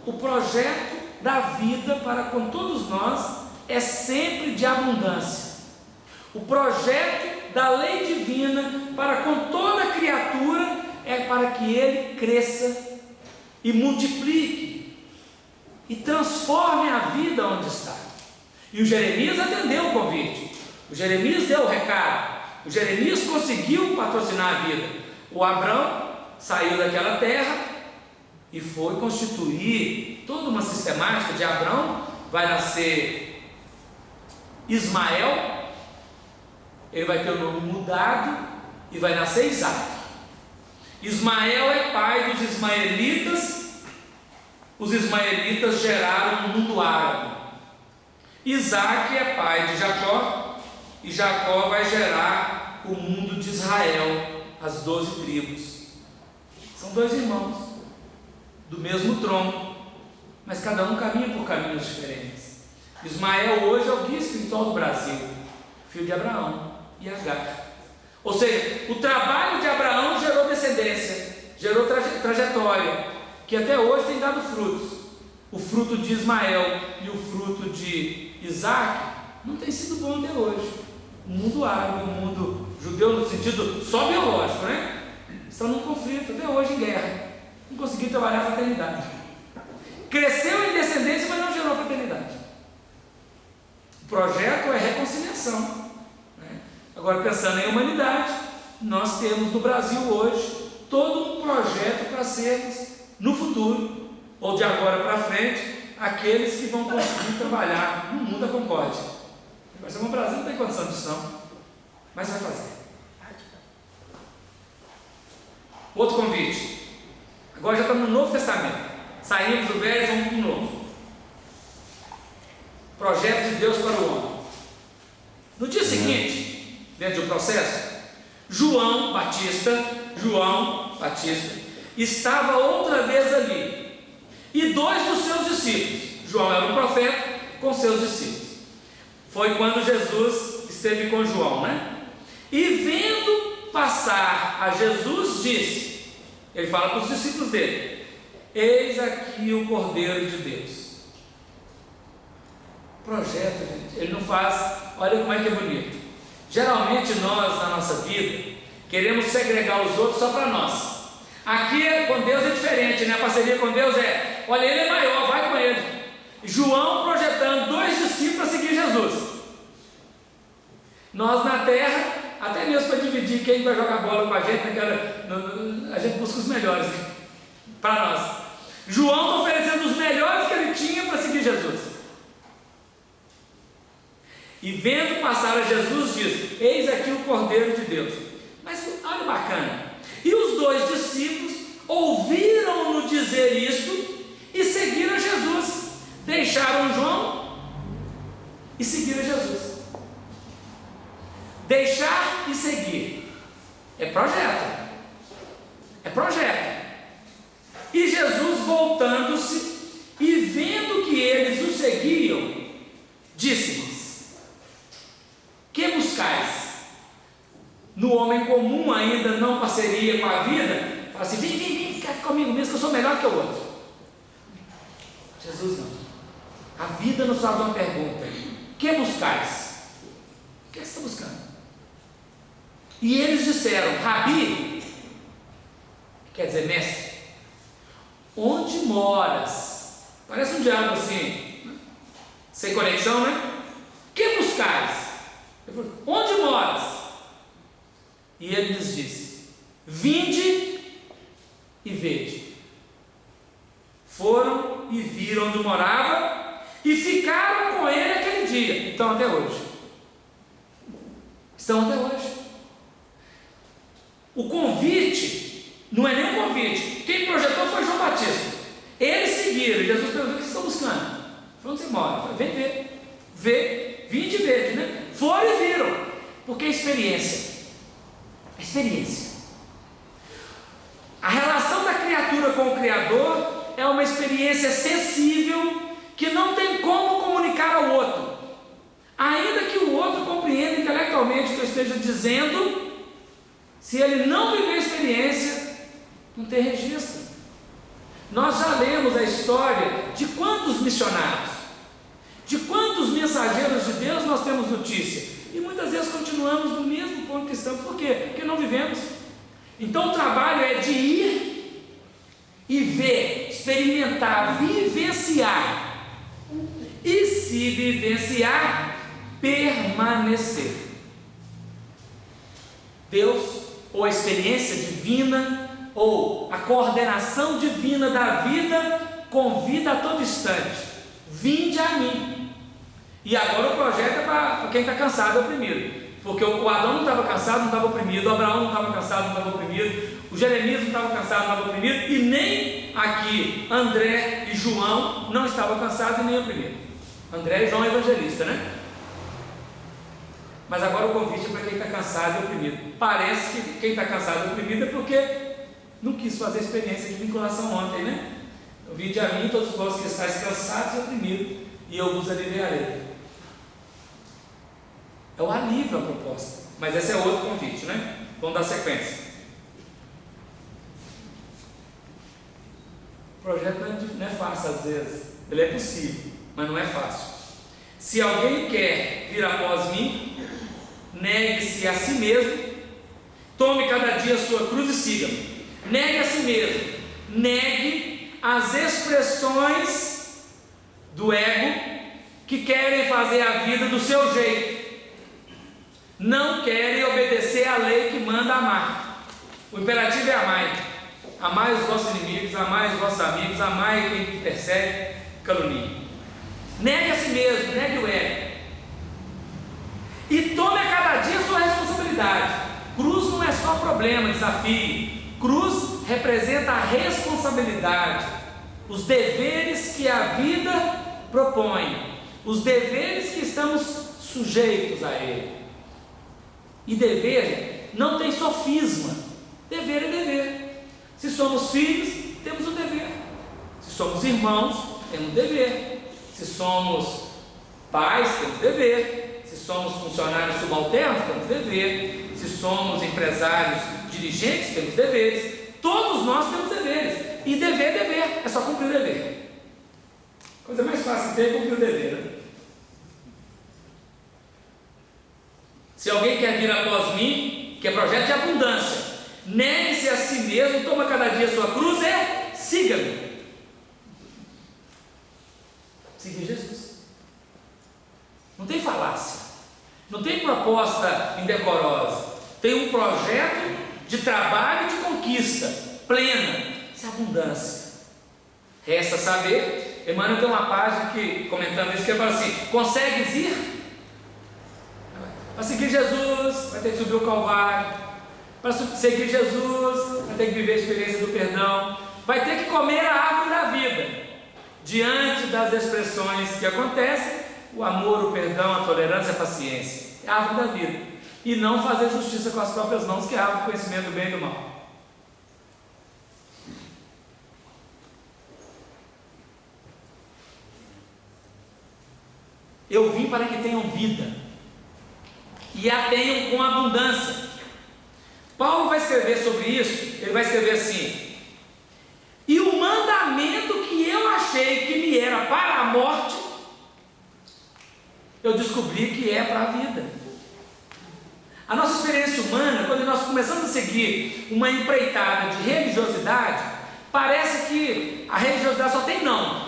O projeto da vida para com todos nós é sempre de abundância. O projeto da lei divina para com toda criatura é para que ele cresça e multiplique e transforme a vida onde está. E o Jeremias atendeu o convite, o Jeremias deu o recado, o Jeremias conseguiu patrocinar a vida. O Abrão saiu daquela terra e foi constituir toda uma sistemática. De Abrão vai nascer Ismael, ele vai ter o nome mudado e vai nascer Isaac. Ismael é pai dos ismaelitas, os ismaelitas geraram o mundo árabe. Isaac é pai de Jacó, e Jacó vai gerar o mundo de Israel, as 12 tribos. São dois irmãos, do mesmo tronco, mas cada um caminha por caminhos diferentes. Ismael hoje é o guia espiritual do Brasil, filho de Abraão e Agar. Ou seja, o trabalho de Abraão gerou descendência, gerou trajetória, que até hoje tem dado frutos. O fruto de Ismael e o fruto de Isaac não tem sido bom até hoje. O mundo árabe, o mundo judeu, no sentido só biológico, né? Estão num conflito, até hoje em guerra. Não conseguiu trabalhar a fraternidade. Cresceu em descendência, mas não gerou fraternidade. O projeto é reconciliação. Agora, pensando em humanidade, nós temos no Brasil hoje todo um projeto para sermos, no futuro, ou de agora para frente, aqueles que vão conseguir trabalhar no mundo da concórdia. Vai ser um Brasil, não tem condição disso não, mas vai fazer. Outro convite. Agora já estamos no Novo Testamento. Saímos do Velho e vamos para o Novo. Projeto de Deus para o homem. No dia seguinte, dentro do processo, João Batista estava outra vez ali, e 2 dos seus discípulos. João era um profeta com seus discípulos. Foi quando Jesus esteve com João, né? E vendo passar a Jesus, disse, ele fala para os discípulos dele: eis aqui o Cordeiro de Deus. Projeto, gente, ele não faz, olha como é que é bonito. Geralmente nós, na nossa vida, queremos segregar os outros só para nós. Aqui com Deus é diferente, né? A parceria com Deus é, olha, ele é maior, vai com ele. João projetando 2 discípulos para seguir Jesus. Nós na terra, até mesmo para dividir quem vai jogar bola com a gente, a gente busca os melhores, né? Para nós. João está oferecendo os melhores que ele tinha para seguir Jesus. E vendo passar a Jesus, diz: eis aqui o Cordeiro de Deus. Mas olha bacana, e os 2 discípulos ouviram-no dizer isto e seguiram Jesus. Deixaram João e seguiram Jesus. Deixar e seguir é projeto. É projeto. E Jesus, voltando-se e vendo que eles o seguiam, disse-lhes: que buscais? No homem comum ainda não parceria com a vida, fala assim: vem, fica comigo mesmo, que eu sou melhor que o outro. Jesus não. A vida nos faz uma pergunta: que buscais? O que você está buscando? E eles disseram: Rabi, quer dizer mestre, onde moras? Parece um diálogo assim, sem conexão, né? Que buscais? Ele falou: onde moras? E ele lhes disse: vinde e vede. Foram e viram onde morava e ficaram com ele aquele dia. Então até hoje. Estão até hoje. O convite não é nem um convite. Quem projetou foi João Batista. Eles seguiram. Jesus perguntou: o que vocês estão buscando? Onde você mora? Falei: vem ver. Vinde e vede, né? Porque é experiência. É experiência. A relação da criatura com o Criador é uma experiência sensível que não tem como comunicar ao outro. Ainda que o outro compreenda intelectualmente o que eu esteja dizendo, se ele não viver a experiência, não tem registro. Nós já lemos a história de quantos missionários, de quantos mensageiros de Deus nós temos notícia, e muitas vezes continuamos no mesmo ponto que estamos. Por quê? Porque não vivemos. Então o trabalho é de ir e ver, experimentar, vivenciar, e se vivenciar, permanecer. Deus, ou a experiência divina, ou a coordenação divina da vida, convida a todo instante: vinde a mim. E agora o projeto é para quem está cansado e oprimido, porque o Adão não estava cansado, não estava oprimido, o Abraão não estava cansado, não estava oprimido, o Jeremias não estava cansado, não estava oprimido, e nem aqui André e João não estavam cansados e nem oprimidos. André e João é evangelista, né? Mas agora o convite é para quem está cansado e oprimido. Parece que quem está cansado e oprimido é porque não quis fazer a experiência de vinculação ontem, né? Vinde a mim todos vós que estáis cansados e oprimidos, e eu vos aliviarei. É o alívio a proposta, mas esse é outro convite, né? Vamos dar sequência. O projeto não é fácil às vezes, ele é possível, mas não é fácil. Se alguém quer vir após mim, negue-se a si mesmo, tome cada dia a sua cruz e siga-me. Negue a si mesmo, negue as expressões do ego que querem fazer a vida do seu jeito, não querem obedecer à lei que manda amar. O imperativo é amai. Amai os vossos inimigos, amai os vossos amigos, amai quem persegue, calunia. Negue a si mesmo, negue o ego, e tome a cada dia a sua responsabilidade. Cruz não é só problema, desafio. Cruz representa a responsabilidade, os deveres que a vida propõe, os deveres que estamos sujeitos a ele. E dever não tem sofisma, dever é dever. Se somos filhos, temos um dever. Se somos irmãos, temos um dever. Se somos pais, temos dever. Se somos funcionários subalternos, temos dever. Se somos empresários, dirigentes, temos deveres. Todos nós temos deveres. E dever é dever, é só cumprir o dever. Coisa mais fácil de ter é cumprir o dever, né? Se alguém quer vir após mim, que é projeto de abundância, negue-se a si mesmo, toma cada dia a sua cruz e siga-me. Seguir Jesus. Não tem falácia, não tem proposta indecorosa, tem um projeto de trabalho e de conquista plena, isso é abundância. Resta saber. Emmanuel tem uma página que, comentando isso, que ele fala assim: consegues ir? Para seguir Jesus, vai ter que subir o Calvário. Para seguir Jesus, vai ter que viver a experiência do perdão. Vai ter que comer a árvore da vida. Diante das expressões que acontecem, o amor, o perdão, a tolerância, a paciência. É a árvore da vida. E não fazer justiça com as próprias mãos, que é a árvore do conhecimento do bem e do mal. Eu vim para que tenham vida e a tenham com abundância. Paulo vai escrever sobre isso. Ele vai escrever assim: e o mandamento que eu achei que me era para a morte, eu descobri que é para a vida. A nossa experiência humana, quando nós começamos a seguir uma empreitada de religiosidade, parece que a religiosidade só tem não.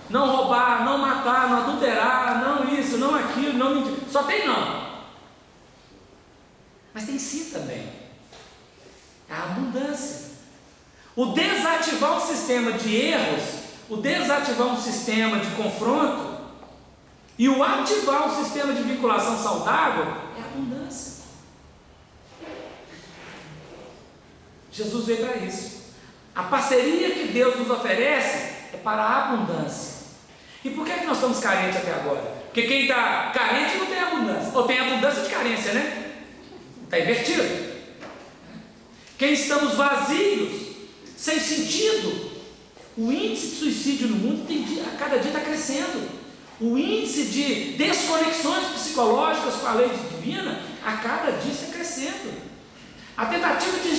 Não roubar, não matar, não adulterar, não isso, não aquilo, não mentir. Só tem não. Mas tem sim também. É a abundância. O desativar um sistema de erros, o desativar um sistema de confronto e o ativar um sistema de vinculação saudável é a abundância. Jesus veio para isso. A parceria que Deus nos oferece é para a abundância. E por que nós estamos carentes até agora? Porque quem está carente não tem abundância, ou tem abundância de carência, né? Está invertido. Quem estamos vazios, sem sentido. O índice de suicídio no mundo a cada dia está crescendo. O índice de desconexões psicológicas com a lei divina a cada dia está crescendo. A tentativa de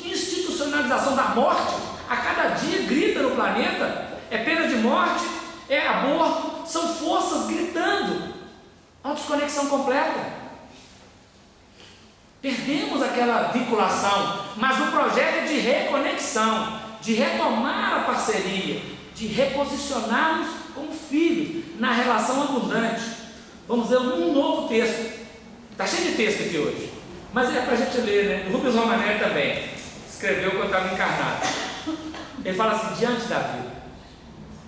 institucionalização da morte a cada dia grita no planeta. É pena de morte, é aborto, são forças gritando. Uma desconexão completa. Perdemos aquela vinculação, mas o projeto é de reconexão, de retomar a parceria, de reposicionarmos como filhos na relação abundante. Vamos ler um novo texto. Está cheio de texto aqui hoje, mas é para a gente ler, né? O Rubens Romanelli também escreveu quando estava encarnado. Ele fala assim: diante da vida.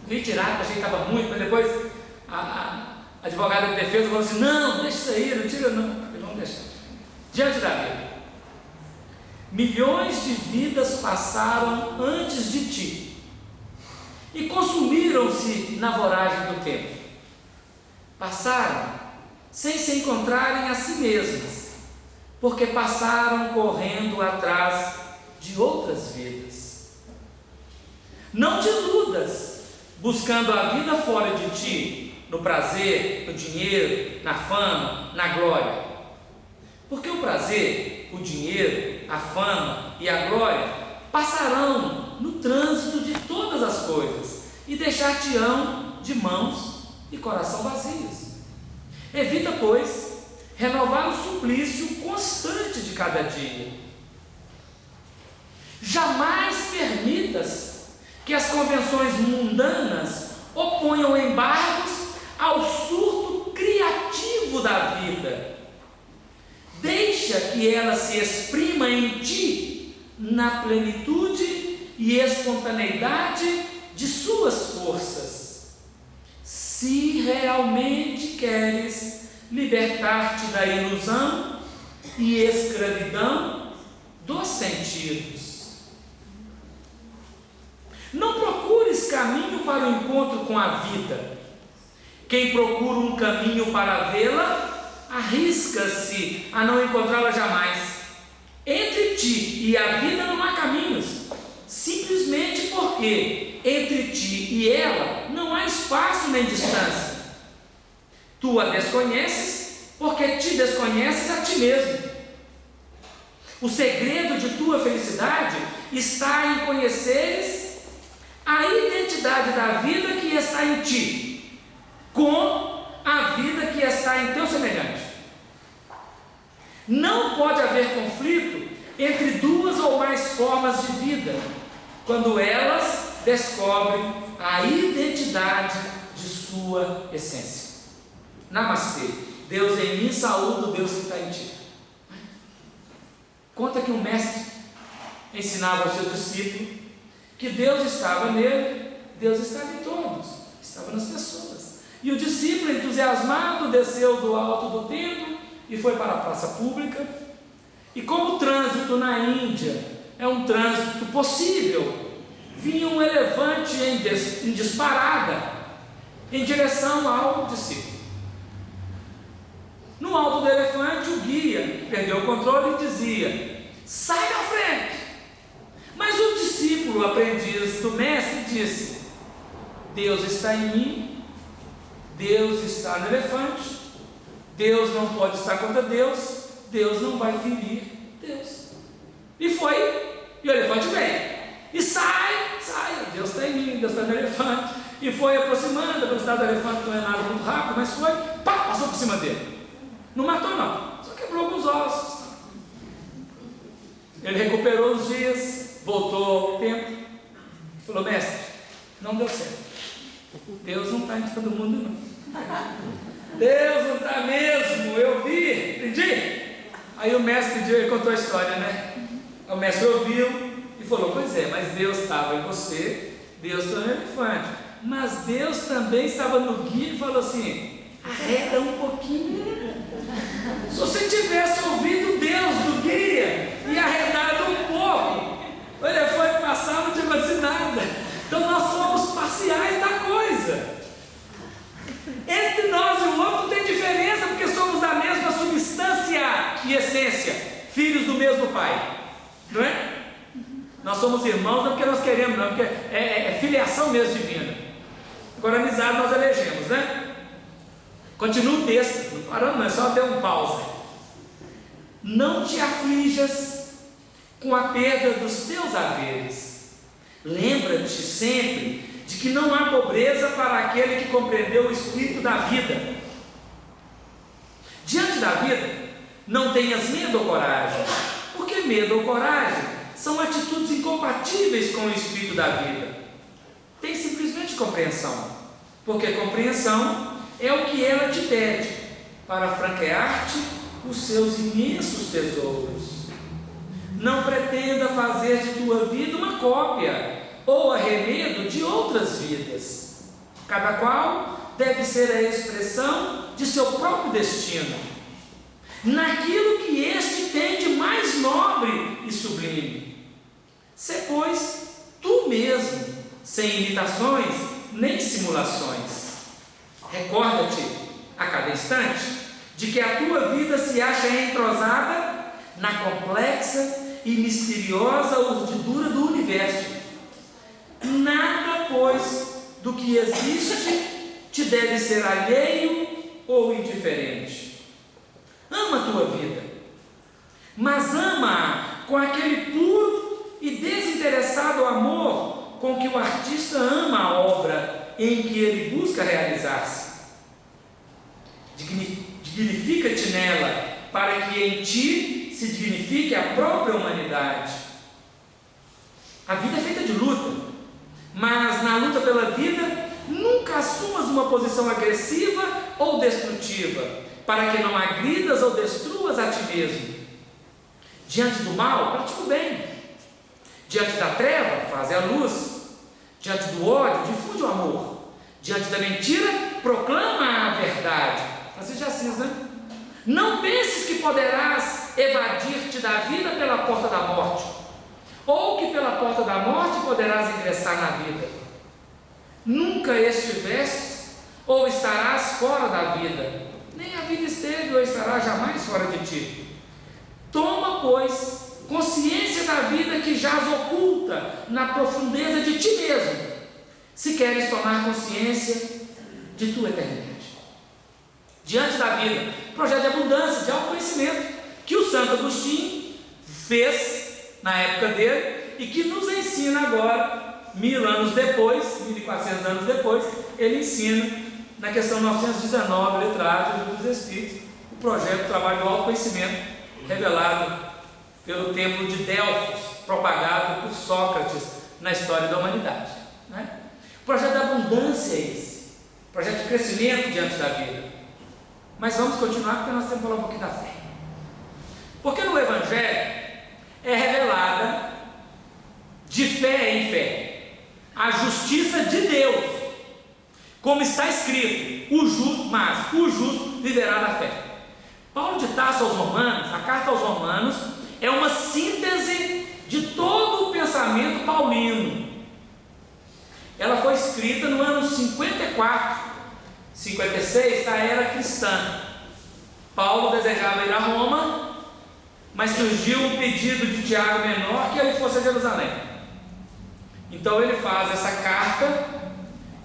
Li tirado, achei que estava muito, mas depois a advogada de defesa falou assim: não, deixa isso aí, não tira não. Vamos deixar. Diante da vida. Milhões de vidas passaram antes de ti e consumiram-se na voragem do tempo. Passaram sem se encontrarem a si mesmas, porque passaram correndo atrás de outras vidas. Não te iludas, buscando a vida fora de ti, no prazer, no dinheiro, na fama, na glória. Porque o prazer, o dinheiro, a fama e a glória passarão no trânsito de todas as coisas e deixar-te-ão de mãos e coração vazios. Evita, pois, renovar o suplício constante de cada dia. Jamais permitas que as convenções mundanas oponham embargos ao surto criativo da vida. Deixa que ela se exprima em ti na plenitude e espontaneidade de suas forças. Se realmente queres libertar-te da ilusão e escravidão dos sentidos. Não procures caminho para o encontro com a vida. Quem procura um caminho para vê-la, arrisca-se a não encontrá-la jamais. Entre ti e a vida não há caminhos, simplesmente porque entre ti e ela não há espaço nem distância. Tu a desconheces porque te desconheces a ti mesmo. O segredo de tua felicidade está em conheceres a identidade da vida que está em ti, com a vida que está em teu semelhante. Não pode haver conflito entre duas ou mais formas de vida, quando elas descobrem a identidade de sua essência. Namastê. Deus em mim, saúdo o Deus que está em ti. Conta que um mestre ensinava ao seu discípulo que Deus estava nele, Deus estava em todos, estava nas pessoas. E o discípulo, entusiasmado, desceu do alto do templo e foi para a praça pública. E como o trânsito na Índia é um trânsito possível, vinha um elefante em disparada em direção ao discípulo. No alto do elefante, o guia, que perdeu o controle, dizia: sai da frente. Mas o discípulo, aprendiz do mestre, disse: Deus está em mim, Deus está no elefante, Deus não pode estar contra Deus, Deus não vai ferir Deus. E foi, e o elefante vem, e sai, Deus está em mim, Deus está no elefante, e foi aproximando. A velocidade do elefante não é nada muito rápido, mas foi, pá, passou por cima dele. Não matou não, só quebrou alguns ossos. Ele recuperou os dias, voltou ao templo, falou: mestre, não deu certo, Deus não está em todo mundo não. Deus não está mesmo, eu vi, entendi? Aí o mestre pediu, ele contou a história, né? O mestre ouviu e falou: pois é, mas Deus estava em você, Deus estava no elefante, mas Deus também estava no guia e falou assim: arreda um pouquinho. Se você tivesse ouvido Deus do guia e arredado um pouco, o elefante passava, não tinha acontecido nada. Então nós somos parciais da coisa. Entre nós e o outro tem diferença, porque somos da mesma substância. mesmo Pai, não é? Nós somos irmãos não porque nós queremos, não, porque é filiação mesmo divina. Agora, amizade nós elegemos, né? Continua o texto, não paramos, não, é só ter um pause. Não te aflijas com a perda dos teus haveres. Lembra-te sempre de que não há pobreza para aquele que compreendeu o espírito da vida. Diante da vida, não tenhas medo ou coragem, porque medo ou coragem são atitudes incompatíveis com o espírito da vida. Tem simplesmente compreensão, porque compreensão é o que ela te pede para franquear-te os seus imensos tesouros. Não pretenda fazer de tua vida uma cópia ou arremedo de outras vidas. Cada qual deve ser a expressão de seu próprio destino, naquilo que este tem de mais nobre e sublime. Sê, pois, tu mesmo, sem imitações nem simulações. Recorda-te a cada instante de que a tua vida se acha entrosada na complexa e misteriosa urdidura do universo. Nada, pois, do que existe te deve ser alheio ou indiferente. Ama a tua vida, mas ama-a com aquele puro e desinteressado amor com que o artista ama a obra em que ele busca realizar-se. Dignifica-te nela, para que em ti se dignifique a própria humanidade. A vida é feita de luta, mas na luta pela vida, nunca assumas uma posição agressiva ou destrutiva, para que não agridas ou destruas a ti mesmo. Diante do mal, pratica o bem. Diante da treva, faze a luz. Diante do ódio, difunde o amor. Diante da mentira, proclama a verdade. Francisco de Assis, né? Não penses que poderás evadir-te da vida pela porta da morte, ou que pela porta da morte poderás ingressar na vida. Nunca estiveste ou estarás fora da vida, nem a vida esteve ou estará jamais fora de ti. Toma, pois, consciência da vida que jaz oculta na profundeza de ti mesmo, se queres tomar consciência de tua eternidade. Diante da vida, projeto de abundância, de autoconhecimento, que o Santo Agostinho fez na época dele e que nos ensina agora, 1000 anos depois, 1400 anos depois, ele ensina na questão 919, letra A do Livro dos Espíritos, o projeto do trabalho do autoconhecimento, revelado pelo templo de Delfos, propagado por Sócrates na história da humanidade, né? O projeto da abundância é esse, o projeto de crescimento diante da vida. Mas vamos continuar, porque nós temos que falar um pouquinho da fé. Porque no Evangelho é revelada, de fé em fé, a justiça de Deus, como está escrito, o justo viverá da fé. Paulo de Tarso aos Romanos, a carta aos Romanos, é uma síntese de todo o pensamento paulino. Ela foi escrita no ano 56 da era cristã. Paulo desejava ir a Roma, mas surgiu um pedido de Tiago Menor que ele fosse a Jerusalém. Então ele faz essa carta,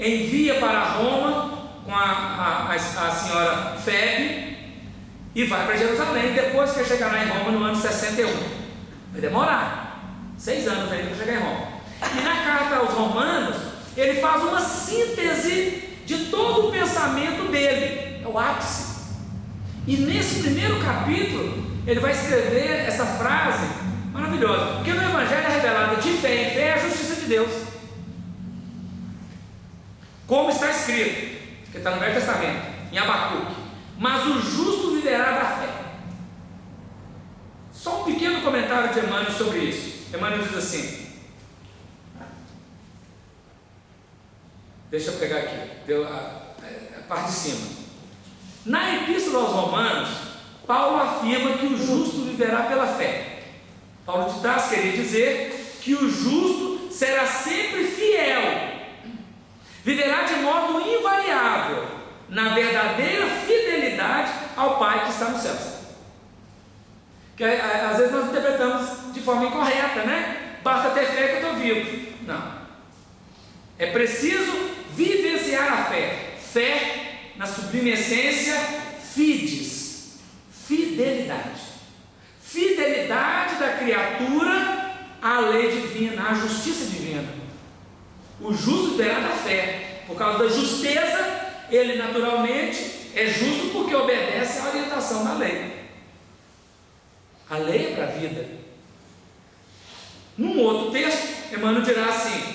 envia para Roma com a senhora Febe e vai para Jerusalém. Depois que chegar lá em Roma no ano 61, vai demorar 6 anos aí para chegar em Roma. E na carta aos Romanos ele faz uma síntese de todo o pensamento dele, é o ápice. E nesse primeiro capítulo ele vai escrever essa frase maravilhosa, porque no Evangelho é revelada de fé em fé a justiça de Deus, como está escrito, que está no Velho Testamento, em Abacuque: mas o justo viverá da fé. Só um pequeno comentário de Emmanuel sobre isso. Emmanuel diz assim, deixa eu pegar aqui, a parte de cima. Na Epístola aos Romanos, Paulo afirma que o justo viverá pela fé. Paulo de Tarso queria dizer que o justo será sempre fiel, viverá de modo invariável, na verdadeira fidelidade ao Pai que está nos céus. Porque às vezes nós interpretamos de forma incorreta, né? Basta ter fé que eu estou vivo. Não. É preciso vivenciar a fé. Fé, na sublime essência, fides, fidelidade. Fidelidade da criatura à lei divina, à justiça divina. O justo terá da fé. Por causa da justeza, ele naturalmente é justo porque obedece à orientação da lei. A lei é para a vida. Num outro texto, Emmanuel dirá assim,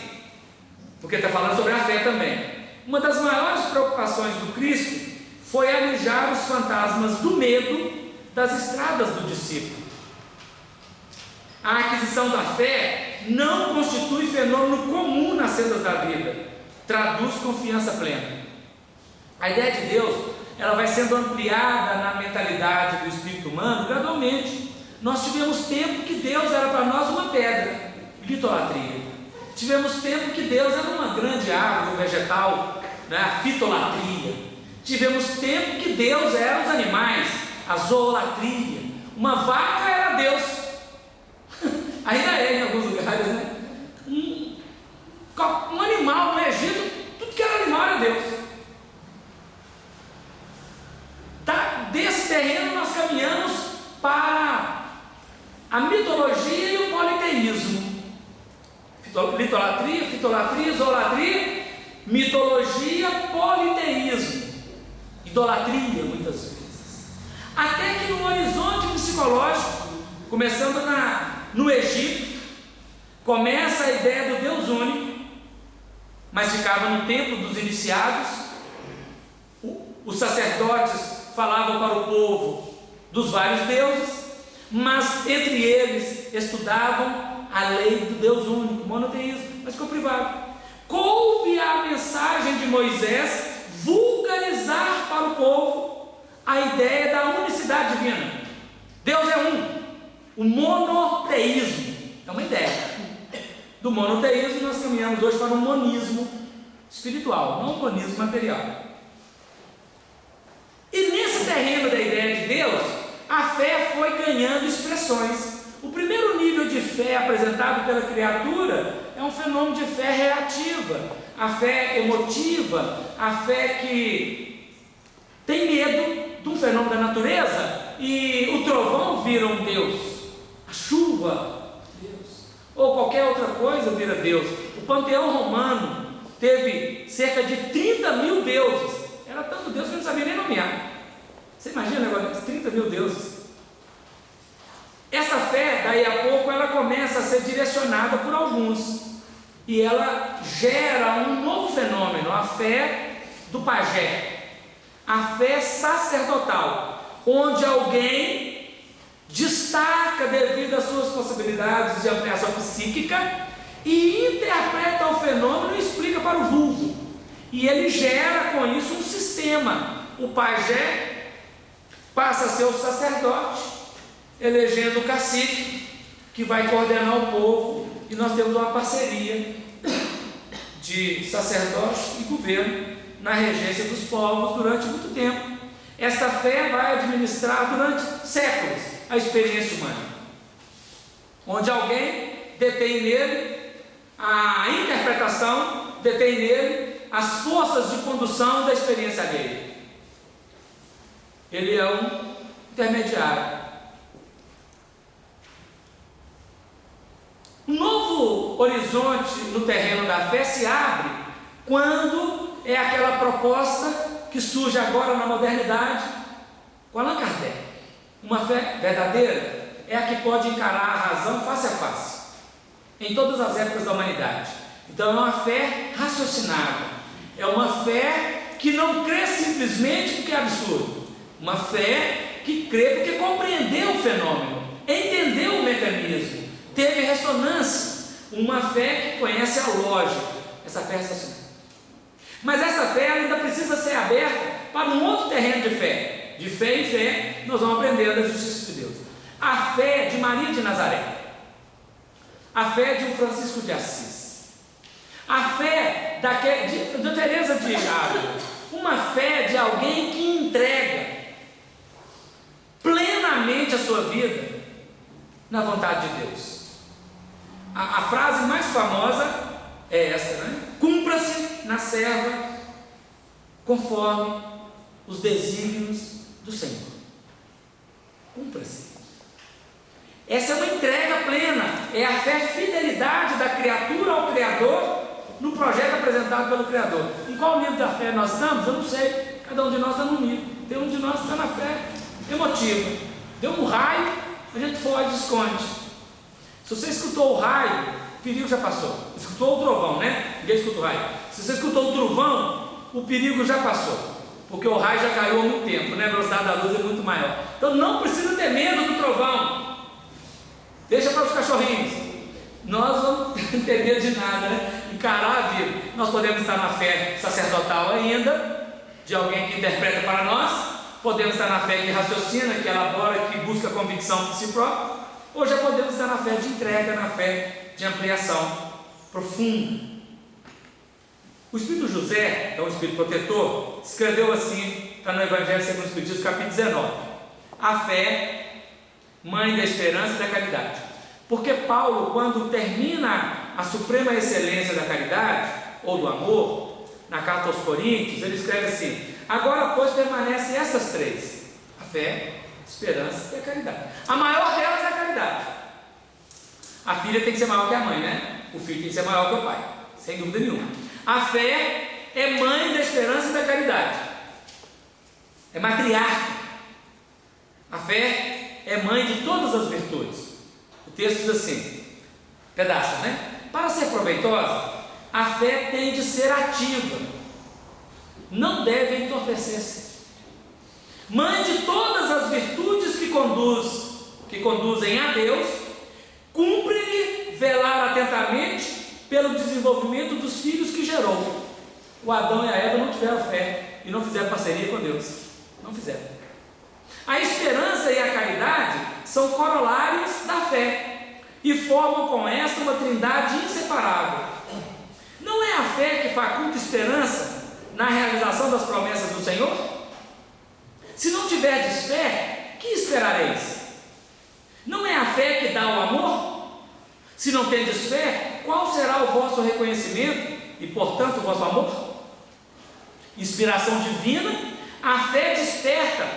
porque está falando sobre a fé também. Uma das maiores preocupações do Cristo foi alijar os fantasmas do medo das estradas do discípulo. A aquisição da fé não constitui fenômeno comum nas sendas da vida, traduz confiança plena. A ideia de Deus, ela vai sendo ampliada na mentalidade do espírito humano gradualmente. Nós tivemos tempo que Deus era para nós uma pedra, litolatria. Tivemos tempo que Deus era uma grande árvore, um vegetal, né, a fitolatria. Tivemos tempo que Deus era os animais, a zoolatria. Uma vaca era Deus. Ainda é em alguns lugares, né? Um animal no Egito, tudo que era animal era Deus. Desse terreno nós caminhamos para a mitologia e o politeísmo. Litolatria, fitolatria, zoolatria, mitologia, politeísmo, idolatria muitas vezes. Até que no horizonte psicológico, começando no Egito, começa a ideia do Deus único, mas ficava no tempo dos iniciados. Os sacerdotes falavam para o povo dos vários deuses, mas entre eles estudavam a lei do Deus único, monoteísmo, mas ficou privado. Coube à mensagem de Moisés vulgarizar para o povo a ideia da unicidade divina. Deus é um. O monoteísmo é uma ideia. Do monoteísmo nós caminhamos hoje para um monismo espiritual, não um monismo material. E nesse terreno da ideia de Deus, a fé foi ganhando expressões. O primeiro nível de fé apresentado pela criatura é um fenômeno de fé reativa, a fé emotiva, a fé que tem medo de um fenômeno da natureza e o trovão vira um Deus, a chuva, Deus, ou qualquer outra coisa vira Deus. O panteão romano teve cerca de 30 mil deuses. Era tanto Deus que eu não sabia nem nomear. Você imagina o negócio de 30 mil deuses? Essa fé, daí a pouco, ela começa a ser direcionada por alguns. E ela gera um novo fenômeno, a fé do pajé. A fé sacerdotal, onde alguém destaca devido às suas possibilidades de ampliação psíquica e interpreta o fenômeno e explica para o vulgo. E ele gera com isso um sistema. O pajé passa a ser o sacerdote, elegendo o cacique, que vai coordenar o povo, e nós temos uma parceria de sacerdote e governo na regência dos povos durante muito tempo. Esta fé vai administrar durante séculos a experiência humana, onde alguém detém nele a interpretação, detém nele as forças de condução da experiência dele. Ele é um intermediário. Um novo horizonte no terreno da fé se abre quando é aquela proposta que surge agora na modernidade com Allan Kardec. Uma fé verdadeira é a que pode encarar a razão face a face, em todas as épocas da humanidade. Então é uma fé raciocinada, é uma fé que não crê simplesmente porque é absurdo, uma fé que crê porque compreendeu o fenômeno, entendeu o mecanismo, teve ressonância, uma fé que conhece a lógica, essa fé raciocinada. Mas essa fé ainda precisa ser aberta para um outro terreno de fé. De fé em fé, nós vamos aprender da justiça de Deus. A fé de Maria de Nazaré, a fé de um Francisco de Assis, a fé de Teresa de Ávila, uma fé de alguém que entrega plenamente a sua vida na vontade de Deus. A frase mais famosa é esta, né? Cumpra-se na serva conforme os desígnios do Senhor. Cumpra-se. Essa é uma entrega plena, é a fé e fidelidade da criatura ao Criador no projeto apresentado pelo Criador. Em qual nível da fé nós estamos? Eu não sei. Cada um de nós está num nível. Tem um de nós que está na fé emotiva. Deu um raio, a gente foge e esconde. Se você escutou o raio, o perigo já passou. Escutou o trovão, né? Ninguém escuta o raio. Se você escutou o trovão, o perigo já passou. Porque o raio já caiu há muito tempo, né? A velocidade da luz é muito maior. Então não precisa ter medo do trovão. Deixa para os cachorrinhos. Nós não temos medo de nada, né? Encarar a vida. Nós podemos estar na fé sacerdotal ainda, de alguém que interpreta para nós. Podemos estar na fé que raciocina, que elabora, que busca convicção por si próprio. Ou já podemos estar na fé de entrega, na fé de ampliação profunda. O Espírito José, é um Espírito protetor, escreveu assim, está no Evangelho segundo o Espiritismo, capítulo 19. A fé, mãe da esperança e da caridade. Porque Paulo, quando termina a suprema excelência da caridade, ou do amor, na carta aos Coríntios, ele escreve assim: agora, pois, permanecem essas três: a fé, a esperança e a caridade. A maior delas é a caridade. A filha tem que ser maior que a mãe, né? O filho tem que ser maior que o pai, sem dúvida nenhuma. A fé é mãe da esperança e da caridade. É matriarca. A fé é mãe de todas as virtudes. O texto diz assim, pedaços, né? Para ser proveitosa, a fé tem de ser ativa, não deve entorpecer-se. Mãe de todas as virtudes que conduzem a Deus, cumpre-lhe velar atentamente pelo desenvolvimento dos filhos que gerou. O Adão e a Eva não tiveram fé e não fizeram parceria com Deus. Não fizeram. A esperança e a caridade são corolários da fé e formam com esta uma trindade inseparável. Não é a fé que faculta esperança na realização das promessas do Senhor? Se não tiverdes fé, que esperareis? Não é a fé que dá o amor? Se não tendes fé, qual será o vosso reconhecimento e, portanto, o vosso amor? Inspiração divina, a fé desperta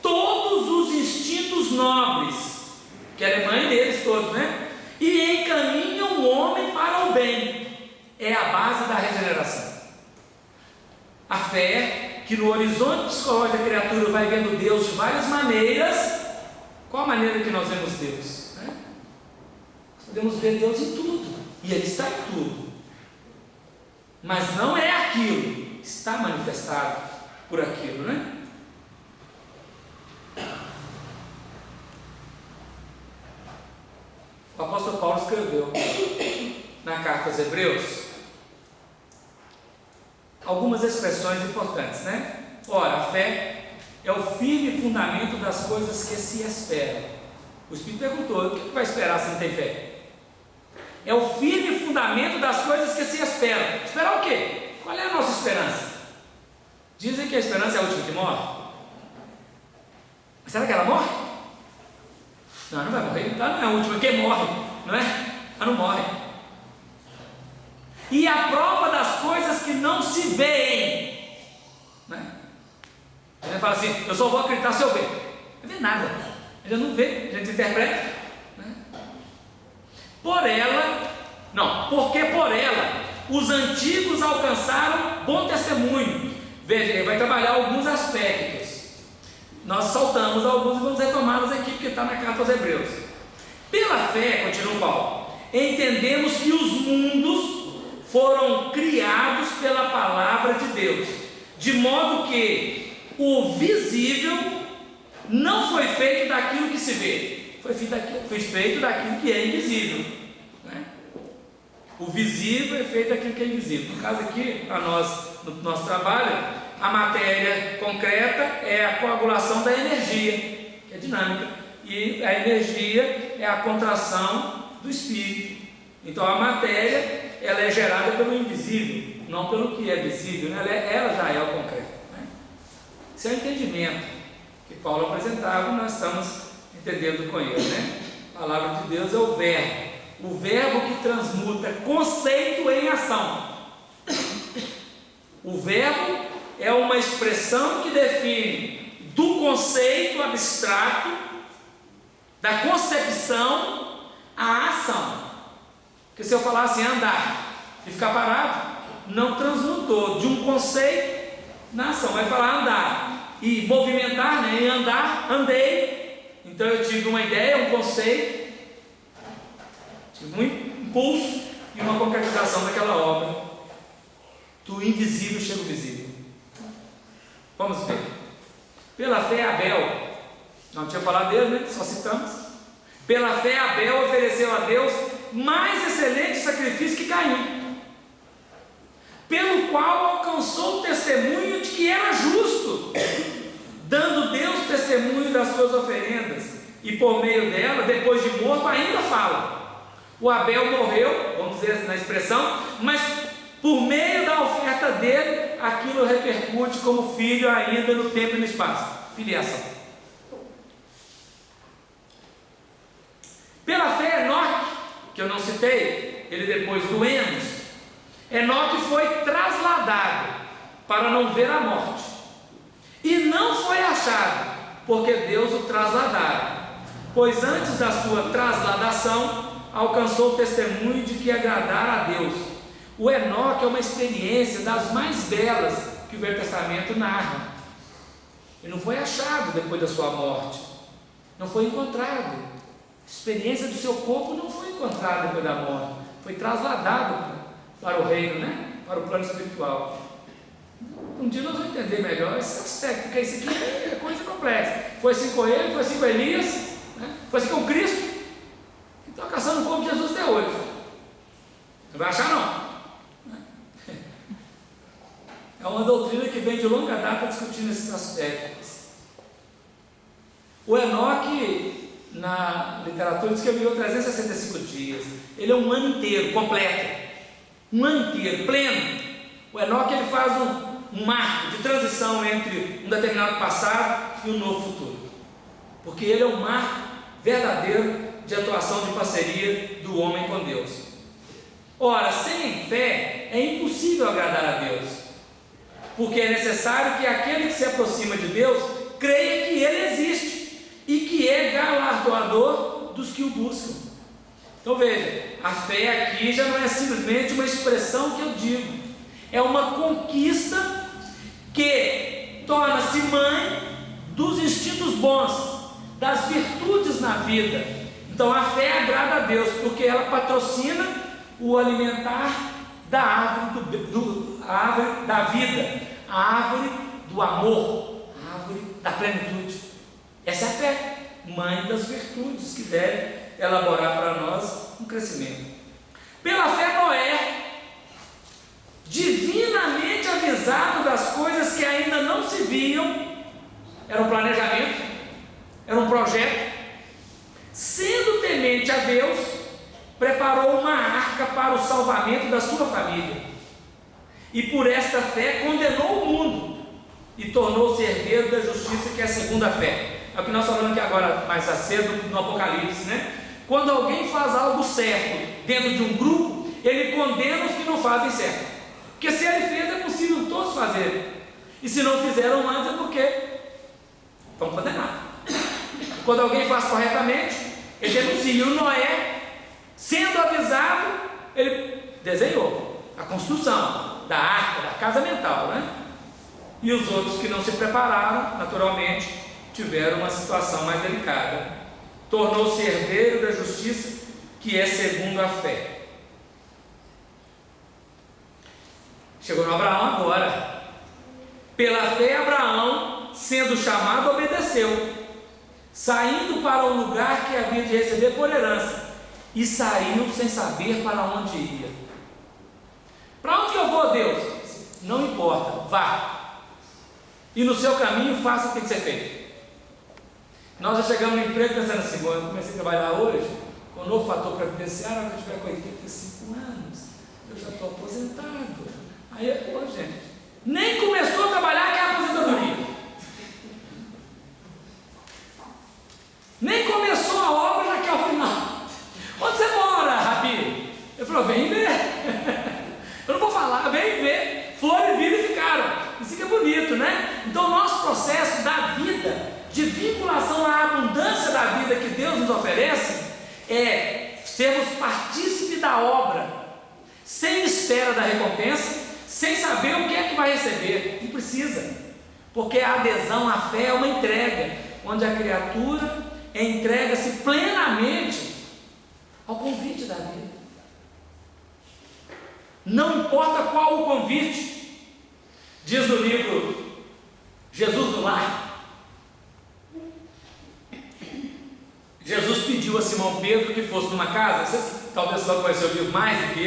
todos os instintos nobres, que ela é mãe deles todos, né? E encaminha o homem para o bem. É a base da regeneração. A fé que no horizonte psicológico da criatura vai vendo Deus de várias maneiras. Qual a maneira que nós vemos Deus? Né? Podemos ver Deus em tudo, e Ele está em tudo, mas não é aquilo, está manifestado por aquilo, né? O apóstolo Paulo escreveu na carta aos Hebreus algumas expressões importantes, né? Ora, a fé é o firme fundamento das coisas que se esperam. O Espírito perguntou: o que vai esperar se não tem fé? É o firme fundamento das coisas que se esperam. Esperar o quê? Qual é a nossa esperança? Dizem que a esperança é a última que morre. Mas será que ela morre? Não, não vai morrer. Ela não é a última. Quem morre, não é? Ela não morre. E a prova das coisas que não se veem, né? A gente fala assim: eu só vou acreditar se eu ver. Não vê nada. A gente não vê, a gente interpreta, né? Porque por ela os antigos alcançaram bom testemunho. Veja, ele vai trabalhar alguns aspectos. Nós saltamos alguns e vamos retomá-los aqui, porque está na carta aos Hebreus. Pela fé, continua Paulo, entendemos que os mundos foram criados pela palavra de Deus, de modo que o visível não foi feito daquilo que se vê, foi feito daquilo que é invisível, né? O visível é feito daquilo que é invisível. No caso aqui, para nós, no nosso trabalho, a matéria concreta é a coagulação da energia, que é dinâmica, e a energia é a contração do espírito. Então a matéria, ela é gerada pelo invisível, não pelo que é visível, né? Ela já é o concreto, né? Esse é o entendimento que Paulo apresentava, e nós estamos entendendo com ele, né? A palavra de Deus é o verbo que transmuta conceito em ação. O verbo é uma expressão que define do conceito abstrato, da concepção, à ação. Porque se eu falar assim, andar, e ficar parado, não transmutou de um conceito na ação. Vai falar andar, e movimentar, né? E andar, andei. Então eu tive uma ideia, um conceito, tive um impulso e uma concretização daquela obra. Do invisível chega o visível. Vamos ver. Pela fé, Abel, não tinha falado dele, né? Só citamos. Pela fé, Abel ofereceu a Deus mais excelente sacrifício que Caim, pelo qual alcançou o testemunho de que era justo, dando Deus testemunho das suas oferendas, e por meio dela, depois de morto, ainda fala. O Abel morreu, vamos dizer na expressão, mas por meio da oferta dele, aquilo repercute como filho ainda no tempo e no espaço. Filiação. Pela fé, Enoque, que eu não citei, ele depois do Enos, Enoque foi trasladado para não ver a morte, e não foi achado, porque Deus o trasladara, pois antes da sua trasladação, alcançou o testemunho de que agradara a Deus. O Enoque é uma experiência das mais belas que o Velho Testamento narra. Ele não foi achado depois da sua morte, não foi encontrado. A experiência do seu corpo não foi encontrada depois da morte, foi trasladado para o reino, né? Para o plano espiritual. Um dia nós vamos entender melhor esse aspecto, porque isso aqui é coisa complexa. Foi assim com ele, foi assim com Elias, né? Foi assim com Cristo, que está caçando o corpo de Jesus até hoje. Não vai achar não. É uma doutrina que vem de longa data discutindo esses aspectos. O Enoque, na literatura, diz que ele viveu 365 dias. Ele é um ano inteiro, completo. Um ano inteiro, pleno. O Enoque ele faz um marco de transição entre um determinado passado e um novo futuro. Porque ele é um marco verdadeiro de atuação de parceria do homem com Deus. Ora, sem fé é impossível agradar a Deus. Porque é necessário que aquele que se aproxima de Deus creia que Ele existe e que é galardoador dos que o buscam. Então veja, a fé aqui já não é simplesmente uma expressão que eu digo, é uma conquista que torna-se mãe dos instintos bons, das virtudes na vida. Então a fé agrada a Deus porque ela patrocina o alimentar da árvore, a árvore da vida, a árvore do amor, a árvore da plenitude. Essa é a fé, mãe das virtudes que deve elaborar para nós um crescimento. Pela fé, Noé, divinamente avisado das coisas que ainda não se viam, era um planejamento, era um projeto, sendo temente a Deus, preparou uma arca para o salvamento da sua família, e por esta fé condenou o mundo e tornou-se herdeiro da justiça, que é a segunda fé. É o que nós falamos aqui agora mais cedo no Apocalipse, né? Quando alguém faz algo certo dentro de um grupo, ele condena os que não fazem certo, porque se ele fez, é possível todos fazerem, e se não fizeram antes é porque estão condenados. Quando alguém faz corretamente, ele denuncia. E o Noé, sendo avisado, ele desenhou a construção da arca, da casa mental, né? E os outros que não se prepararam, naturalmente, tiveram uma situação mais delicada. Tornou-se herdeiro da justiça, que é segundo a fé. Chegou no Abraão agora. Pela fé, Abraão, sendo chamado, obedeceu, saindo para o lugar que havia de receber por herança, e saiu sem saber para onde ia. Para onde eu vou, Deus? Não importa, vá. E no seu caminho faça o que tem que ser feito. Nós já chegamos no emprego pensando assim, eu comecei a trabalhar hoje, com o novo fator previdenciário, quando eu tiver com 85 anos, eu já estou aposentado. Aí, gente, nem começou a trabalhar que é a aposentadoria. Nem começou a obra, já que é o final. falou: vem ver. Eu não vou falar, vem ver. Foram e viram e ficaram. Isso que é bonito, né? Então o nosso processo da vida, de vinculação à abundância da vida que Deus nos oferece, é sermos partícipes da obra, sem espera da recompensa, sem saber o que é que vai receber. Não precisa, porque a adesão à fé é uma entrega, onde a criatura entrega-se plenamente ao convite da vida. Não importa qual o convite, diz no livro Jesus no Lar. Jesus pediu a Simão Pedro que fosse numa casa. Vocês talvez vão conhecer o livro mais do que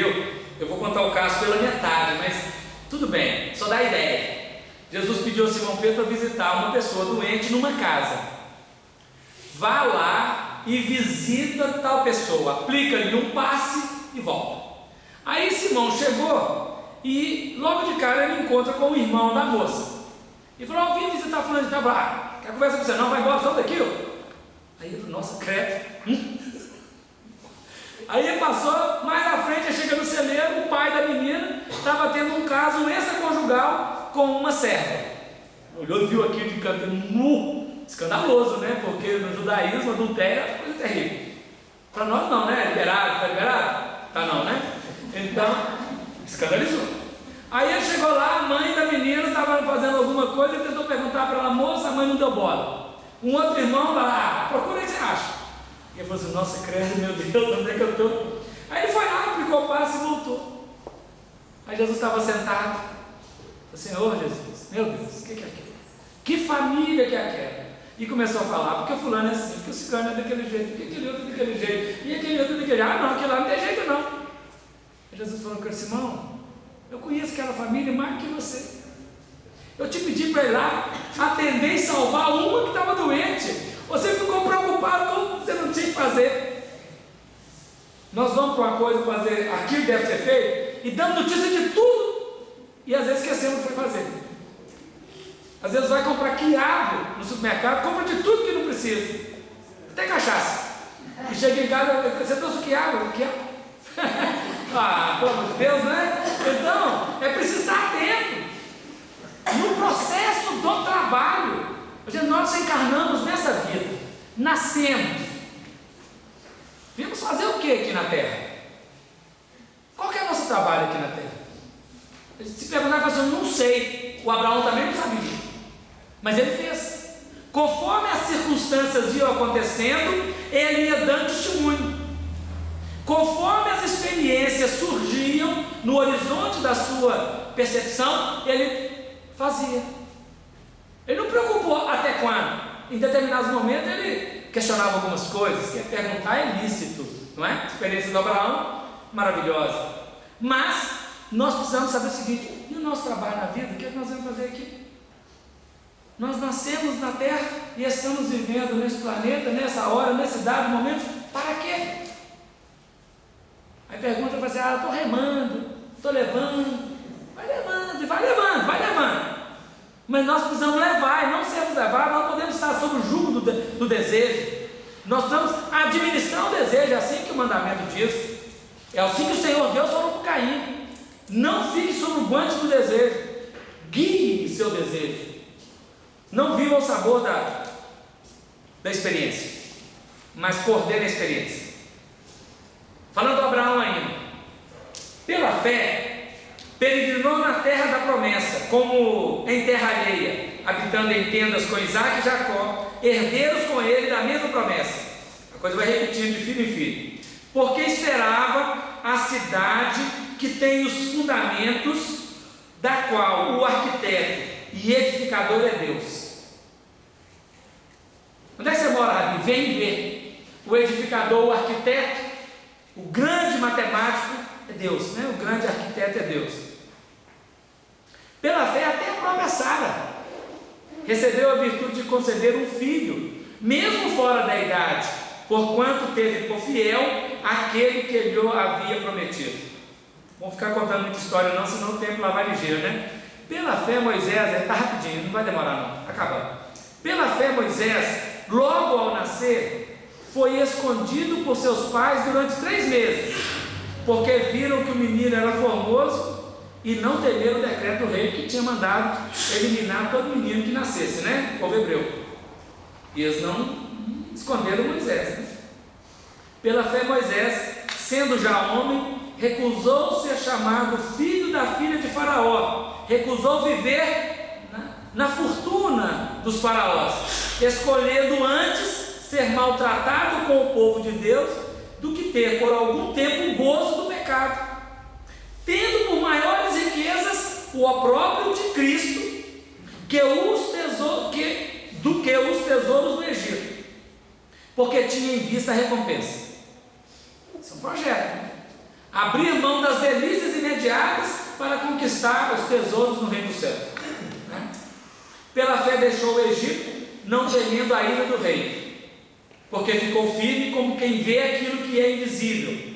eu vou contar o caso pela metade, mas tudo bem, só dá ideia. Jesus pediu a Simão Pedro para visitar uma pessoa doente numa casa. Vá lá e visita tal pessoa, aplica-lhe um passe e volta. Aí Simão chegou e logo de cara ele encontra com o irmão da moça e falou: vim visitar fulano de tal. Quer conversa com você? Não, vai embora, sai daqui. Aí ele falou: nossa, credo. Aí ele passou, mais à frente, ele chega no celeiro, o pai da menina estava tendo um caso extraconjugal com uma serva. Olhou e viu aquilo de canto, escandaloso, né? Porque no judaísmo, adultério é coisa terrível. Para nós não, né? Liberado, está liberado? Tá não, né? Então, escandalizou. Aí ele chegou lá, a mãe da menina estava fazendo alguma coisa e tentou perguntar para ela: moça, a mãe não deu bola. Um outro irmão vai lá: procura aí que você acha. E ele falou assim: nossa, credo, meu Deus, onde é que eu estou? Aí ele foi lá, aplicou o passe e voltou. Aí Jesus estava sentado. Falei: Senhor Jesus, meu Deus, o que é aquilo? Que família que é aquela? E começou a falar: porque o fulano é assim, porque o ciclano é daquele jeito, porque aquele outro é daquele jeito, e aquele outro é daquele jeito. Ah, não, aquele lá não tem jeito não. Aí Jesus falou com ele: Simão, eu conheço aquela família mais que você. Eu te pedi para ir lá atender e salvar uma que estava doente. Você ficou preocupado com o que você não tinha que fazer. Nós vamos para uma coisa fazer aquilo que deve ser feito e damos notícia de tudo e às vezes esquecemos o que foi fazer. Às vezes vai comprar quiabo no supermercado, compra de tudo que não precisa, até cachaça. E chega em casa: você trouxe o quiabo? Ah, pelo amor de Deus, né? Então, é preciso estar atento no processo do trabalho. Nós encarnamos nessa vida, nascemos, viemos fazer o que aqui na terra? Qual que é o nosso trabalho aqui na terra? Se perguntar, eu falo: não sei. O Abraão também não sabia, mas ele fez. Conforme as circunstâncias iam acontecendo, ele ia dando testemunho. Conforme as experiências surgiam no horizonte da sua percepção, ele fazia. Ele não preocupou até quando. Em determinados momentos ele questionava algumas coisas, que perguntar é lícito, não é? A experiência do Abraão, maravilhosa. Mas nós precisamos saber o seguinte: e o nosso trabalho na vida, o que é que nós vamos fazer aqui? Nós nascemos na terra e estamos vivendo nesse planeta, nessa hora, nesse dado momento, para quê? Aí pergunta, vai dizer: eu estou remando, estou levando. Vai levando, e vai levando, vai levando. Mas nós precisamos levar, e não sermos levados, não podemos estar sob o jugo do desejo. Nós precisamos administrar o desejo, é assim que o mandamento diz. É assim que o Senhor Deus falou para Caim: não fique sob o guante do desejo, guie seu desejo. Não viva o sabor da experiência, mas coordene a experiência. Falando do Abraão ainda, pela fé, peregrinou na terra da promessa, como em terra alheia, habitando em tendas com Isaac e Jacó, herdeiros com ele da mesma promessa. A coisa vai repetindo de filho em filho. Porque esperava a cidade que tem os fundamentos, da qual o arquiteto e edificador é Deus. Onde é que você mora, Rabi? Vem ver. O edificador, o arquiteto, o grande matemático é Deus, né? O grande arquiteto é Deus. Pela fé, até a própria Sara recebeu a virtude de conceder um filho, mesmo fora da idade, porquanto teve por fiel aquele que lhe havia prometido. Vamos ficar contando muita história não, senão o tempo lá vai ligeiro, né? Pela fé, Moisés, está rapidinho, não vai demorar não, está acabando. Pela fé, Moisés, logo ao nascer, foi escondido por seus pais durante 3 meses, porque viram que o menino era formoso e não temeram o decreto do rei que tinha mandado eliminar todo menino que nascesse, né? O povo hebreu. E eles não esconderam Moisés, né? Pela fé, Moisés, sendo já homem, recusou ser chamado filho da filha de Faraó, recusou viver na fortuna dos faraós, escolhendo antes ser maltratado com o povo de Deus do que ter por algum tempo o gozo do pecado, tendo por maiores riquezas o opróbrio de Cristo do que os tesouros do Egito, porque tinha em vista a recompensa. Isso é um projeto, né? Abrir mão das delícias imediatas para conquistar os tesouros no reino do céu, né? Pela fé deixou o Egito, não temendo a ira do rei, porque ficou firme como quem vê aquilo que é invisível.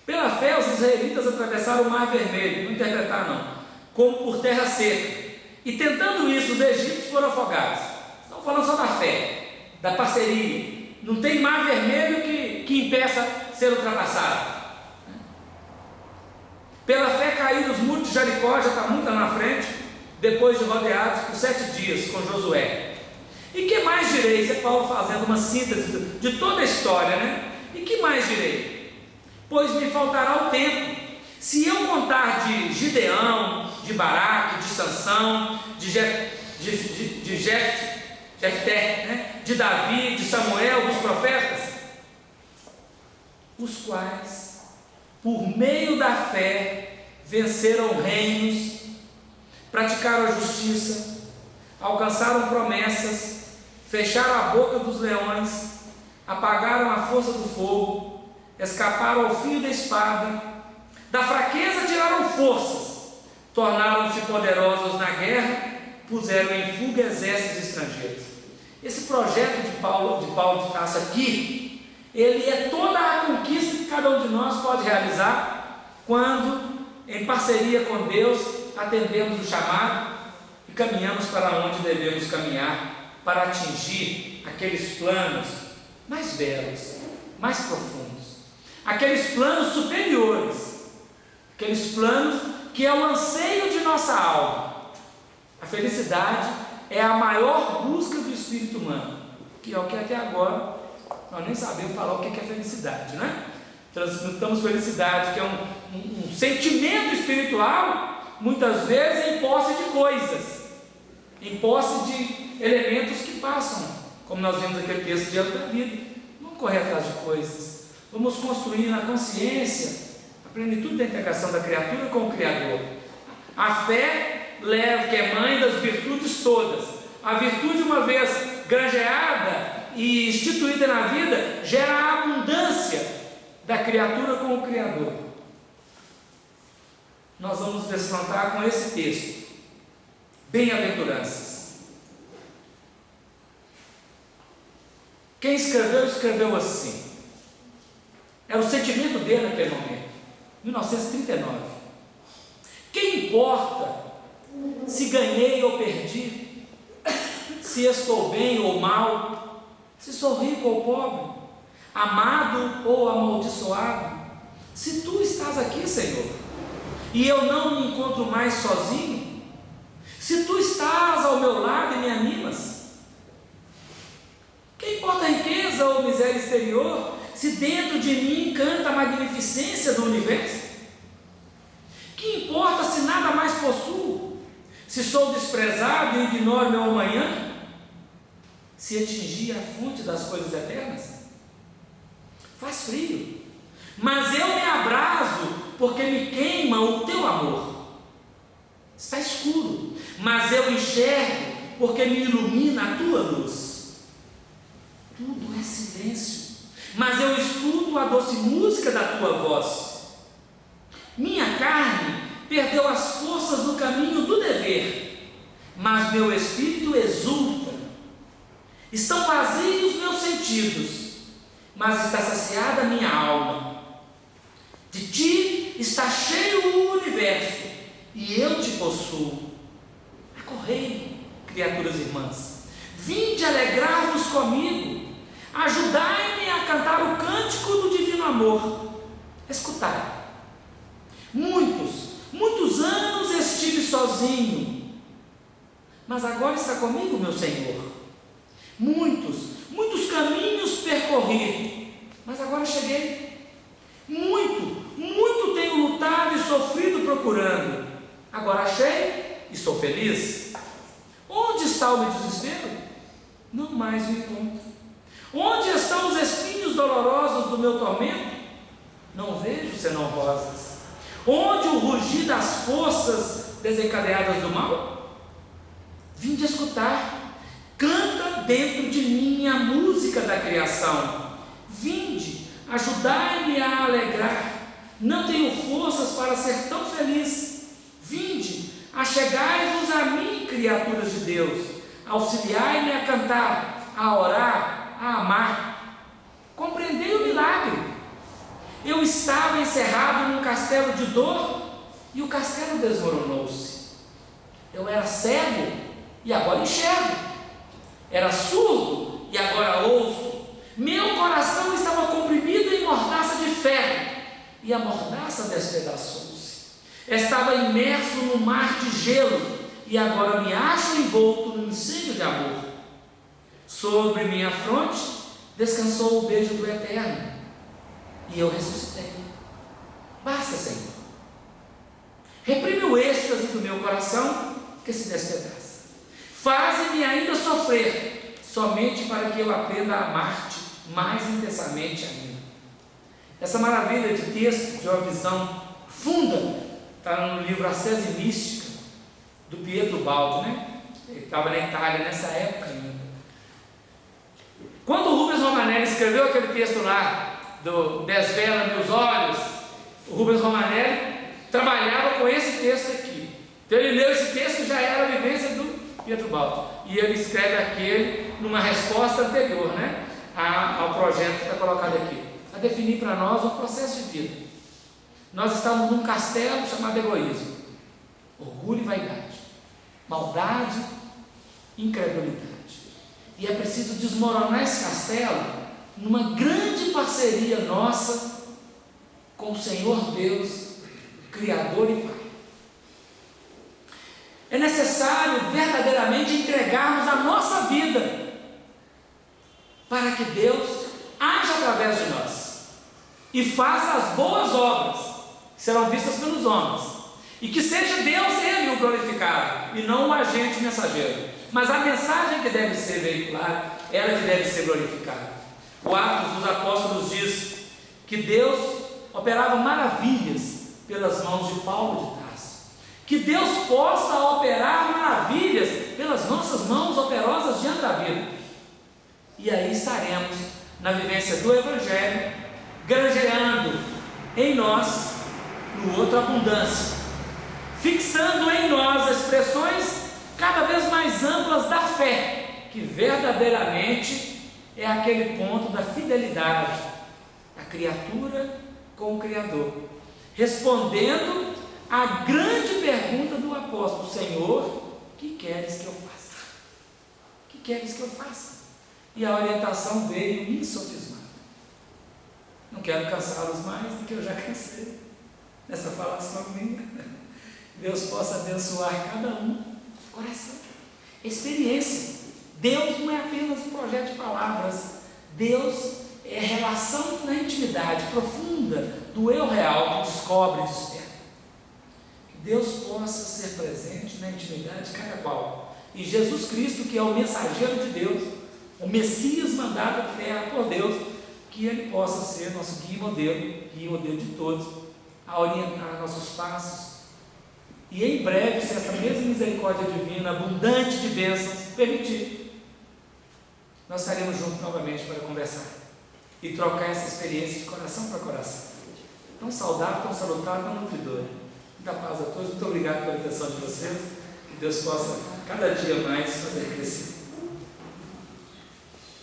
Pela fé os israelitas atravessaram o mar vermelho, não interpretaram não, como por terra seca, e tentando isso os egípcios foram afogados. Estamos falando só da fé, da parceria. Não tem mar vermelho que impeça ser ultrapassado. Pela fé caíram os muros de Jericó, já está muito lá na frente, depois de rodeados por 7 dias com Josué. E que mais direi? Isso é Paulo fazendo uma síntese de toda a história, né? E que mais direi? Pois me faltará o tempo. Se eu contar de Gideão, de Baraque, de Sansão, de Jefté, né? De Davi, de Samuel, dos profetas, os quais, por meio da fé, venceram reinos, praticaram a justiça, alcançaram promessas, fecharam a boca dos leões, apagaram a força do fogo, escaparam ao fio da espada, da fraqueza tiraram forças, tornaram-se poderosos na guerra, puseram em fuga exércitos estrangeiros. Esse projeto de Paulo de Tarso aqui, ele é toda a conquista que cada um de nós pode realizar quando, em parceria com Deus, atendemos o chamado e caminhamos para onde devemos caminhar para atingir aqueles planos mais belos, mais profundos, aqueles planos superiores, aqueles planos que é o anseio de nossa alma. A felicidade é a maior busca do espírito humano, que é o que até agora nós nem sabemos falar o que é felicidade, né? Transmutamos felicidade, que é um sentimento espiritual, muitas vezes em posse de coisas, em posse de elementos que passam, como nós vimos aquele texto diante da vida. Vamos correr atrás de coisas, vamos construir na consciência a plenitude da integração da criatura com o Criador. A fé leva, que é mãe das virtudes todas. A virtude, uma vez granjeada e instituída na vida, gera a abundância da criatura com o Criador. Nós vamos nos defrontar com esse texto. Bem-aventuranças. Quem escreveu assim. Era o sentimento dele naquele momento, 1939. Quem importa se ganhei ou perdi, se estou bem ou mal, se sou rico ou pobre, amado ou amaldiçoado, se tu estás aqui, Senhor, e eu não me encontro mais sozinho, se tu estás ao meu lado e me animas, que importa a riqueza ou miséria exterior, se dentro de mim canta a magnificência do universo? Que importa se nada mais possuo, se sou desprezado e ignoro meu amanhã, se atingir a fonte das coisas eternas? Faz frio, mas eu me abraso, porque me queima o teu amor. Está escuro, mas eu enxergo, porque me ilumina a tua luz. Tudo é silêncio, mas eu escuto a doce música da tua voz. Minha carne perdeu as forças no caminho do dever, mas meu espírito exulta. Estão vazios meus sentidos, mas está saciada minha alma. De ti está cheio o universo, e eu te possuo. Acorrei, criaturas irmãs, vinde alegrar-vos comigo, ajudai-me a cantar o cântico do divino amor. escutar. Muitos anos estive sozinho, mas agora está comigo, meu Senhor. Muitos caminhos percorri, mas agora cheguei. Muito tenho lutado e sofrido procurando, agora achei e sou feliz. Onde está o meu desespero? Não mais o encontro. Onde estão os espinhos dolorosos do meu tormento? Não vejo senão rosas. Onde o rugir das forças desencadeadas do mal? Vinde escutar. Canta dentro de mim a música da criação. Vinde, ajudai-me a alegrar. Não tenho forças para ser tão feliz. Vinde, achegai-vos a mim, criaturas de Deus. Auxiliai-me a cantar, a orar, a amar. Compreendei o milagre. Eu estava encerrado num castelo de dor e o castelo desmoronou-se. Eu era cego e agora enxergo. Era surdo e agora ouço. Meu coração estava comprimido em mordaça de ferro e a mordaça despedaçou-se. Estava imerso no mar de gelo e agora me acho envolto num incêndio de amor. Sobre minha fronte descansou o beijo do Eterno e eu ressuscitei. Basta, Senhor. Reprime o êxtase do meu coração que se despedaça. Faze-me ainda sofrer, somente para que eu aprenda a amar-te mais intensamente ainda. Essa maravilha de texto, de uma visão funda, está no livro Ascese Mística, do Pietro Baldi, né? Ele estava na Itália nessa época ainda. Quando o Rubens Romanelli escreveu aquele texto lá, do Desvela Meus Olhos, o Rubens Romanelli trabalhava com esse texto aqui. Então ele leu esse texto que já era a vivência do Pietro Baldi, e ele escreve aquele numa resposta anterior, né, ao projeto que está colocado aqui, a definir para nós um processo de vida. Nós estamos num castelo chamado egoísmo, orgulho e vaidade, maldade, incredulidade, e é preciso desmoronar esse castelo numa grande parceria nossa com o Senhor Deus, Criador e Pai. É necessário verdadeiramente entregarmos a nossa vida para que Deus haja através de nós e faça as boas obras que serão vistas pelos homens, e que seja Deus Ele o glorificado e não o agente mensageiro, mas a mensagem que deve ser veiculada, ela que deve ser glorificada. O Atos dos Apóstolos diz que Deus operava maravilhas pelas mãos de Paulo de Tarso. Que Deus possa operar maravilhas pelas nossas mãos operosas diante da vida. E aí estaremos na vivência do Evangelho, granjeando em nós, no outro, abundância, fixando em nós expressões cada vez mais amplas da fé, que verdadeiramente é aquele ponto da fidelidade da criatura com o Criador, respondendo a grande pergunta do apóstolo: Senhor, que queres que eu faça? Que queres que eu faça? E a orientação veio insofismada. Não quero cansá-los mais do que eu já cansei nessa falação minha. Deus possa abençoar cada um, coração, experiência. Deus não é apenas um projeto de palavras. Deus é relação na intimidade profunda do eu real que descobre e desperta. Deus possa ser presente na intimidade de cada qual. E Jesus Cristo, que é o mensageiro de Deus, o Messias mandado à terra por Deus, que Ele possa ser nosso guia e modelo de todos, a orientar nossos passos. E em breve, se essa mesma misericórdia divina, abundante de bênçãos, permitir, nós estaremos juntos novamente para conversar e trocar essa experiência de coração para coração. Tão saudável, tão salutar, tão nutridora. Muita paz a todos, muito obrigado pela atenção de vocês, que Deus possa cada dia mais fazer crescer.